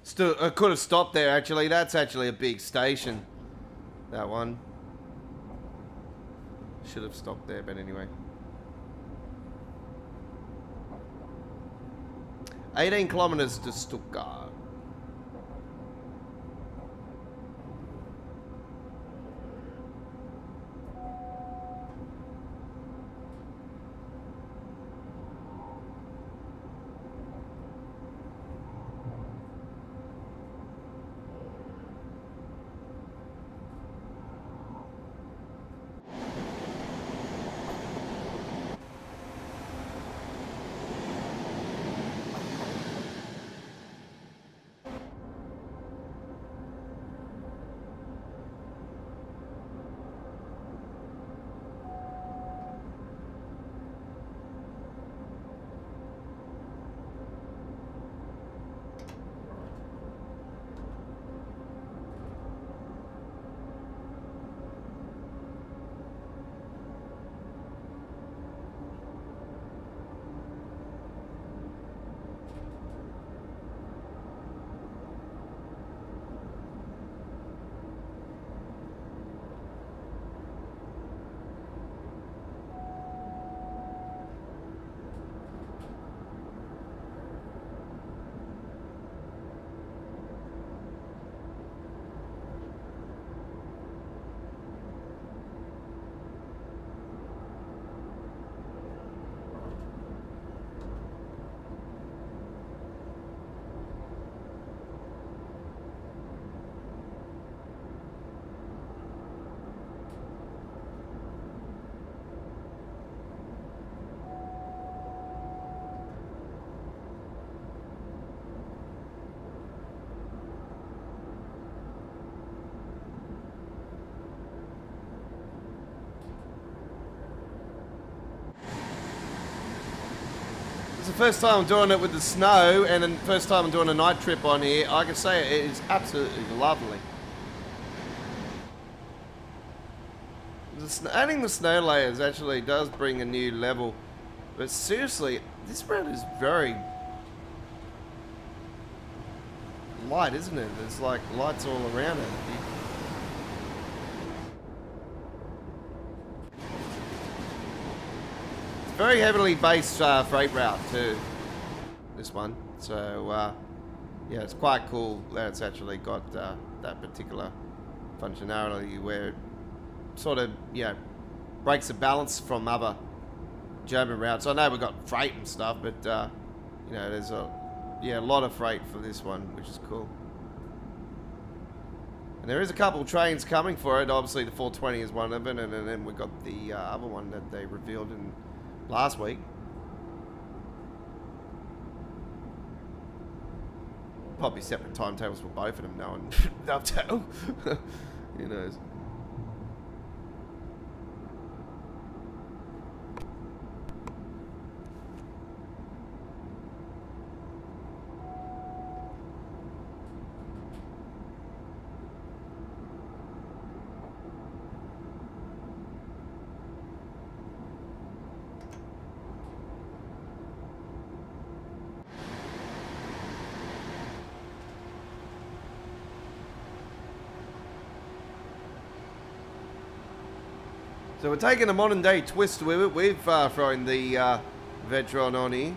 Still, I could have stopped there, actually. That's actually a big station. That one. Should have stopped there, but anyway. 18 kilometers to Stuttgart. first time I'm doing it with the snow, and the first time I'm doing a night trip on here. I can say it is absolutely lovely. Adding the snow layers actually does bring a new level, but seriously, this road is very light, isn't it? There's like lights all around it. It's very heavily based freight route too, this one. So yeah, it's quite cool that it's actually got that particular functionality where it sort of, you know, breaks the balance from other German routes. I know we've got freight and stuff, but you know, there's a lot of freight for this one, which is cool. And there is a couple trains coming for it. Obviously, the 420 is one of them, and then we got the other one that they revealed in last week. Probably separate timetables for both of them, no one dovetail. Who knows? So we're taking a modern day twist with it. We've thrown the Vetron on here.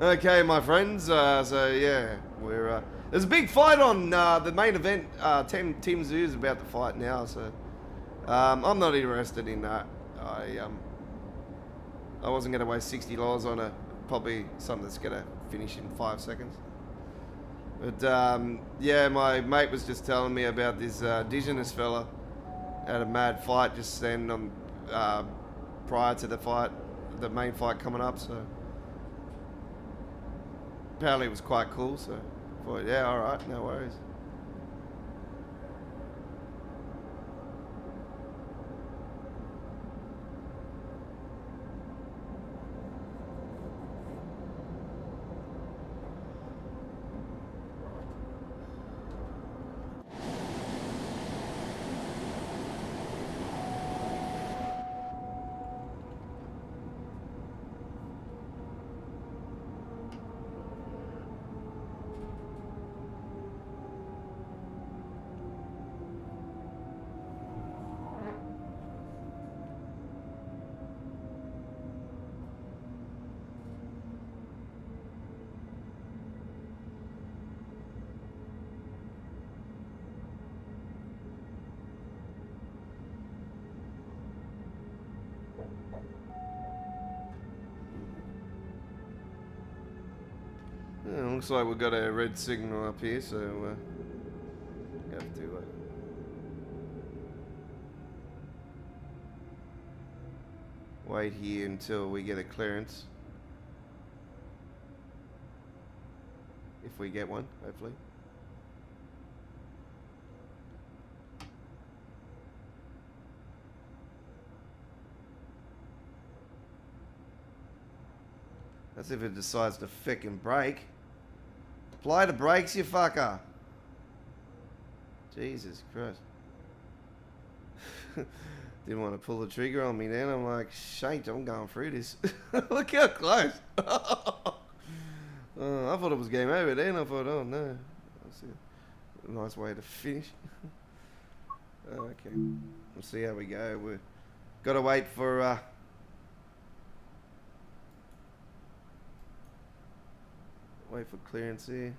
Okay, my friends. So yeah, we're there's a big fight on the main event. Team Zoo is about to fight now, so I'm not interested in that. I wasn't gonna waste $60 on probably something that's gonna finish in 5 seconds. But yeah, my mate was just telling me about this indigenous fella had a mad fight just then on prior to the main fight coming up. So apparently it was quite cool. So I thought, yeah, all right, no worries. Yeah, looks like we've got a red signal up here, so we have to wait here until we get a clearance. If we get one, hopefully. That's if it decides to frickin' brake. Apply the brakes, you fucker. Jesus Christ. Didn't want to pull the trigger on me then. I'm like, shit, I'm going through this. Look how close. I thought it was game over then. I thought, oh no. That's a nice way to finish. Okay. We'll see how we go. We've got to wait for... wait for clearance here.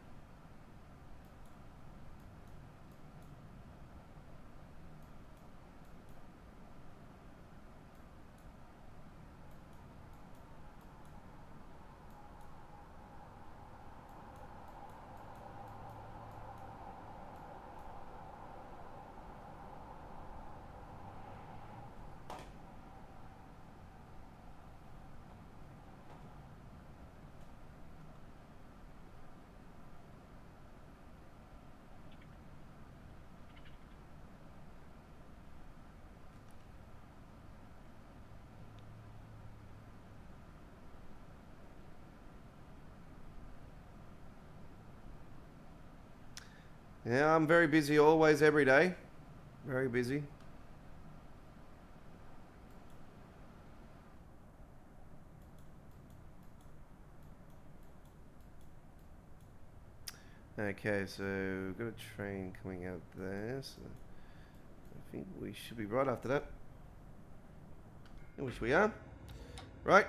Yeah, I'm very busy always, every day. Very busy. Okay, so we've got a train coming out there, so I think we should be right after that. Which we are. Right.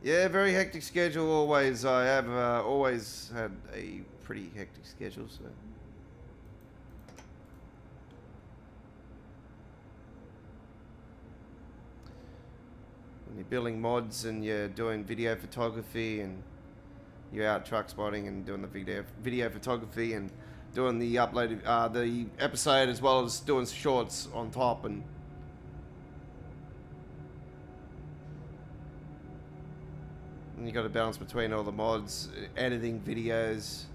Yeah, very hectic schedule always. I have always had a pretty hectic schedule, so. When you're building mods and you're doing video photography and you're out truck spotting and doing the video photography and doing the uploaded the episode as well as doing shorts on top, and you got to balance between all the mods, editing videos,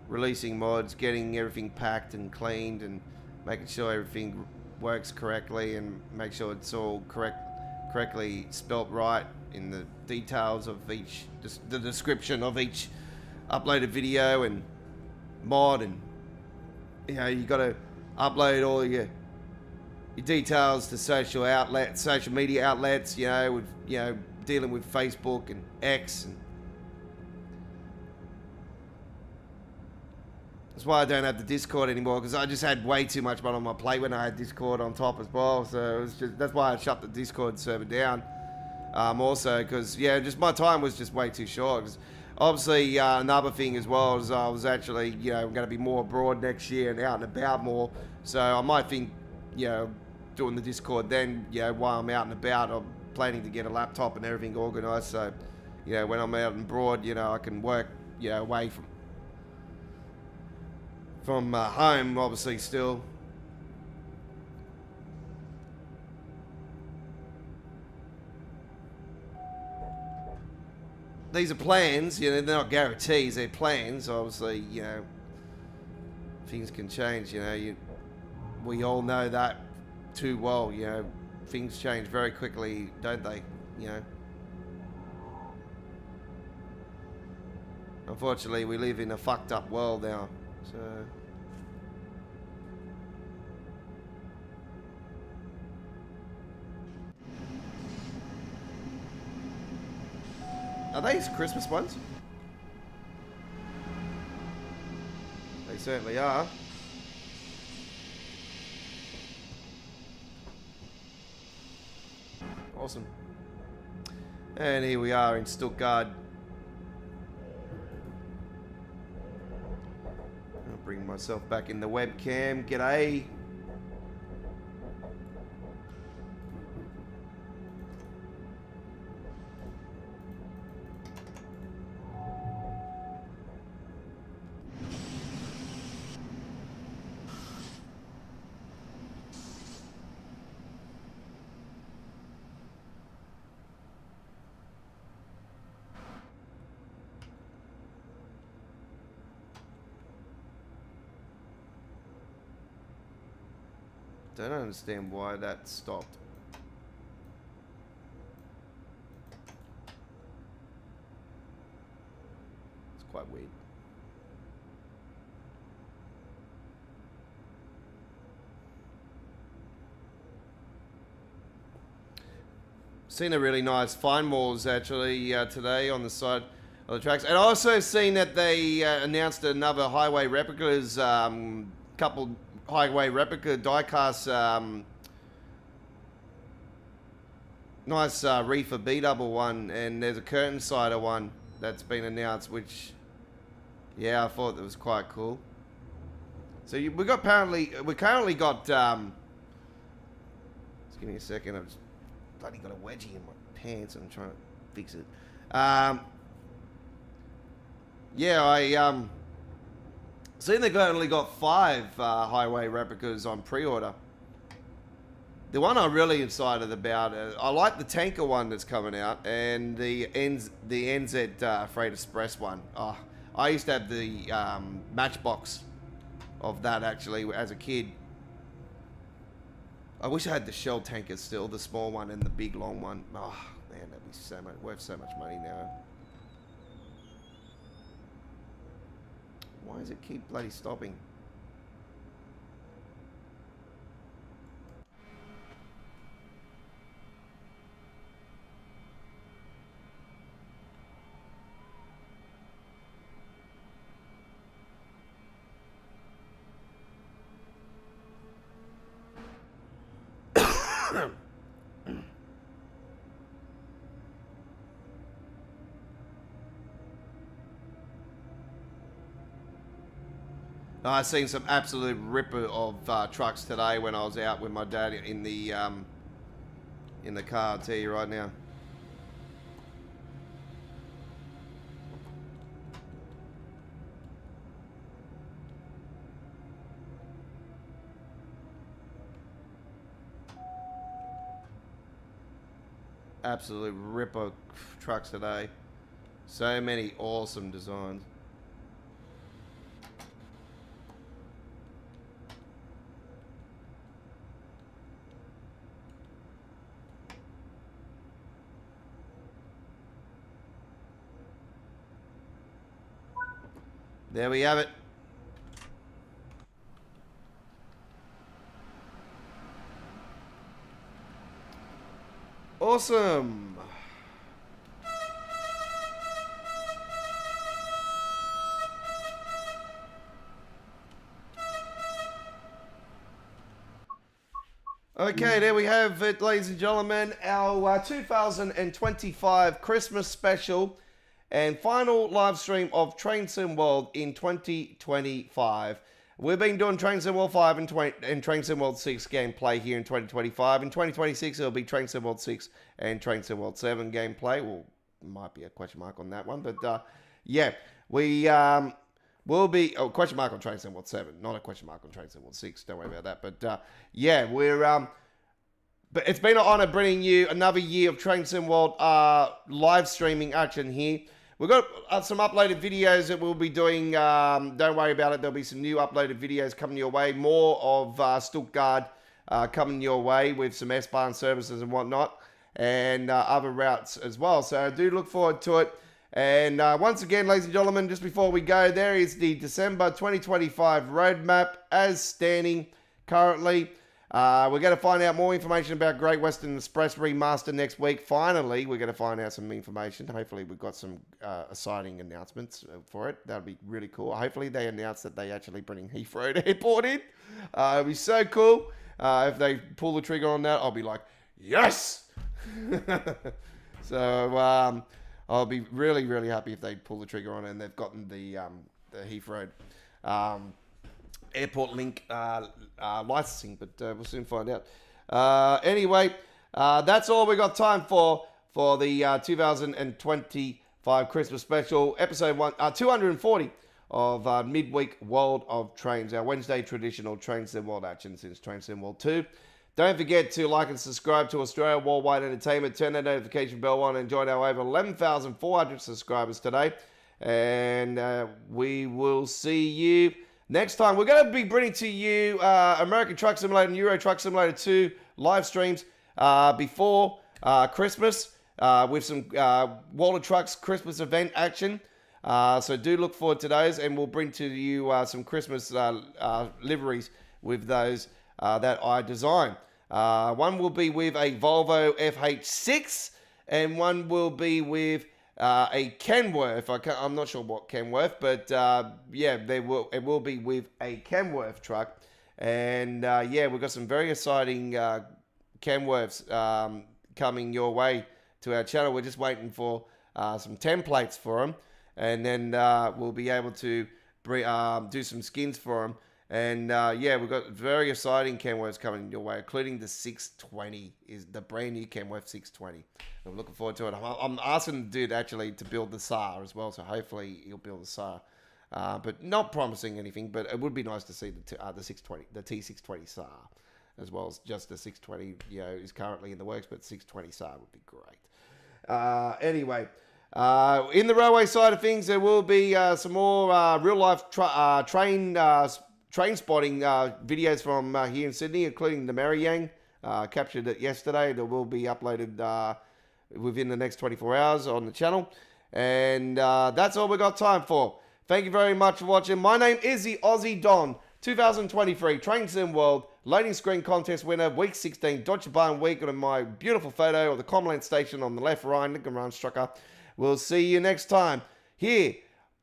releasing mods, getting everything packed and cleaned, and making sure everything works correctly, and make sure it's all correctly spelt right in the details of each, the description of each uploaded video and mod, and you know, you got to upload all your details to social media outlets, you know, with, you know, dealing with Facebook and X, and that's why I don't have the Discord anymore, because I just had way too much on my plate when I had Discord on top as well. So it was just, that's why I shut the Discord server down. Also, because yeah, just my time was just way too short. 'Cause obviously, another thing as well is I was actually, you know, going to be more abroad next year and out and about more. So I might think, you know, doing the Discord then, you know, while I'm out and about, I'm planning to get a laptop and everything organised. So, you know, when I'm out and abroad, you know, I can work, you know, away from home, obviously, still. These are plans, you know, they're not guarantees, they're plans. Obviously, you know, things can change, you know, we all know that too well, you know, things change very quickly, don't they, you know. Unfortunately, we live in a fucked up world now, so... Are these Christmas ones? They certainly are. Awesome. And here we are in Stuttgart. I'll bring myself back in the webcam. G'day. Don't understand why that stopped. It's quite weird. Seen a really nice fine walls actually today on the side of the tracks, and I also seen that they announced another highway replicas, couple highway replica diecast, nice reefer B double one, and there's a curtain sider one that's been announced, which yeah, I thought that was quite cool. So we currently got just give me a second, I've just bloody got a wedgie in my pants and I'm trying to fix it. Yeah, I seen they've only got 5 highway replicas on pre-order. The one I'm really excited about, I like the tanker one that's coming out, and the NZ Freight Express one. Oh, I used to have the Matchbox of that actually as a kid. I wish I had the Shell tanker still, the small one and the big long one. Oh man, that'd be so much worth so much money now. Why does it keep bloody stopping? I seen some absolute ripper of trucks today when I was out with my dad in the car. I'll tell you right now. Absolute ripper trucks today. So many awesome designs. There we have it. Awesome. Okay, there we have it, ladies and gentlemen. Our 2025 Christmas special and final live stream of Train Sim World in 2025. We've been doing Train Sim World 5 and Train Sim World 6 gameplay here in 2025. In 2026, it'll be Train Sim World 6 and Train Sim World 7 gameplay. Well, might be a question mark on that one, but yeah, we will be question mark on Train Sim World 7, not a question mark on Train Sim World 6. Don't worry about that. But yeah, we're but it's been an honor bringing you another year of Train Sim World live streaming action here. We've got some uploaded videos that we'll be doing. Don't worry about it. There'll be some new uploaded videos coming your way. More of Stuttgart coming your way with some S-Bahn services and whatnot. And other routes as well. So I do look forward to it. And once again, ladies and gentlemen, just before we go, there is the December 2025 roadmap as standing currently. We're going to find out more information about Great Western Express Remaster next week. Finally, we're going to find out some information. Hopefully, we've got some exciting announcements for it. That would be really cool. Hopefully, they announce that they actually bring Heathrow Airport in. It'll be so cool. If they pull the trigger on that, I'll be like, yes! So, I'll be really, really happy if they pull the trigger on it and they've gotten the Heathrow Airport Link licensing, but we'll soon find out. Anyway, that's all we got time for the 2025 Christmas special, episode 240 of Midweek World of Trains, our Wednesday traditional Train Sim World action since Train Sim World 2. Don't forget to like and subscribe to Australia Worldwide Entertainment. Turn that notification bell on and join our over 11,400 subscribers today. And we will see you next time. We're going to be bringing to you American Truck Simulator and Euro Truck Simulator 2 live streams before Christmas with some World of Trucks Christmas event action. So do look forward to those, and we'll bring to you some Christmas liveries with those that I designed. One will be with a Volvo FH6, and one will be with a Kenworth. I'm not sure what Kenworth, but yeah, it will be with a Kenworth truck. And yeah, we've got some very exciting Kenworths coming your way to our channel. We're just waiting for some templates for them, and then we'll be able to do some skins for them. And yeah, we've got very exciting Kenworths coming your way, including the 620, is the brand new Kenworth 620. I'm looking forward to it. I'm asking the dude actually to build the SAR as well, so hopefully he'll build the SAR. But not promising anything, but it would be nice to see the 620, the T620 SAR, as well as just the 620, is currently in the works, but 620 SAR would be great. Anyway, in the railway side of things, there will be some more real-life train spotting videos from here in Sydney, including the Mariyang. Captured it yesterday. That will be uploaded within the next 24 hours on the channel. And that's all we got time for. Thank you very much for watching. My name is the Aussie Don. 2023 Train Sim World loading screen contest winner, week 16, Deutsche Bahn week, and my beautiful photo of the Commonwealth station on the left, Ryan Nickenrun-Strucker. We'll see you next time here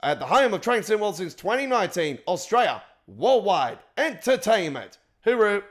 at the home of Train Sim World since 2019, Australia Worldwide Entertainment. Hooroo!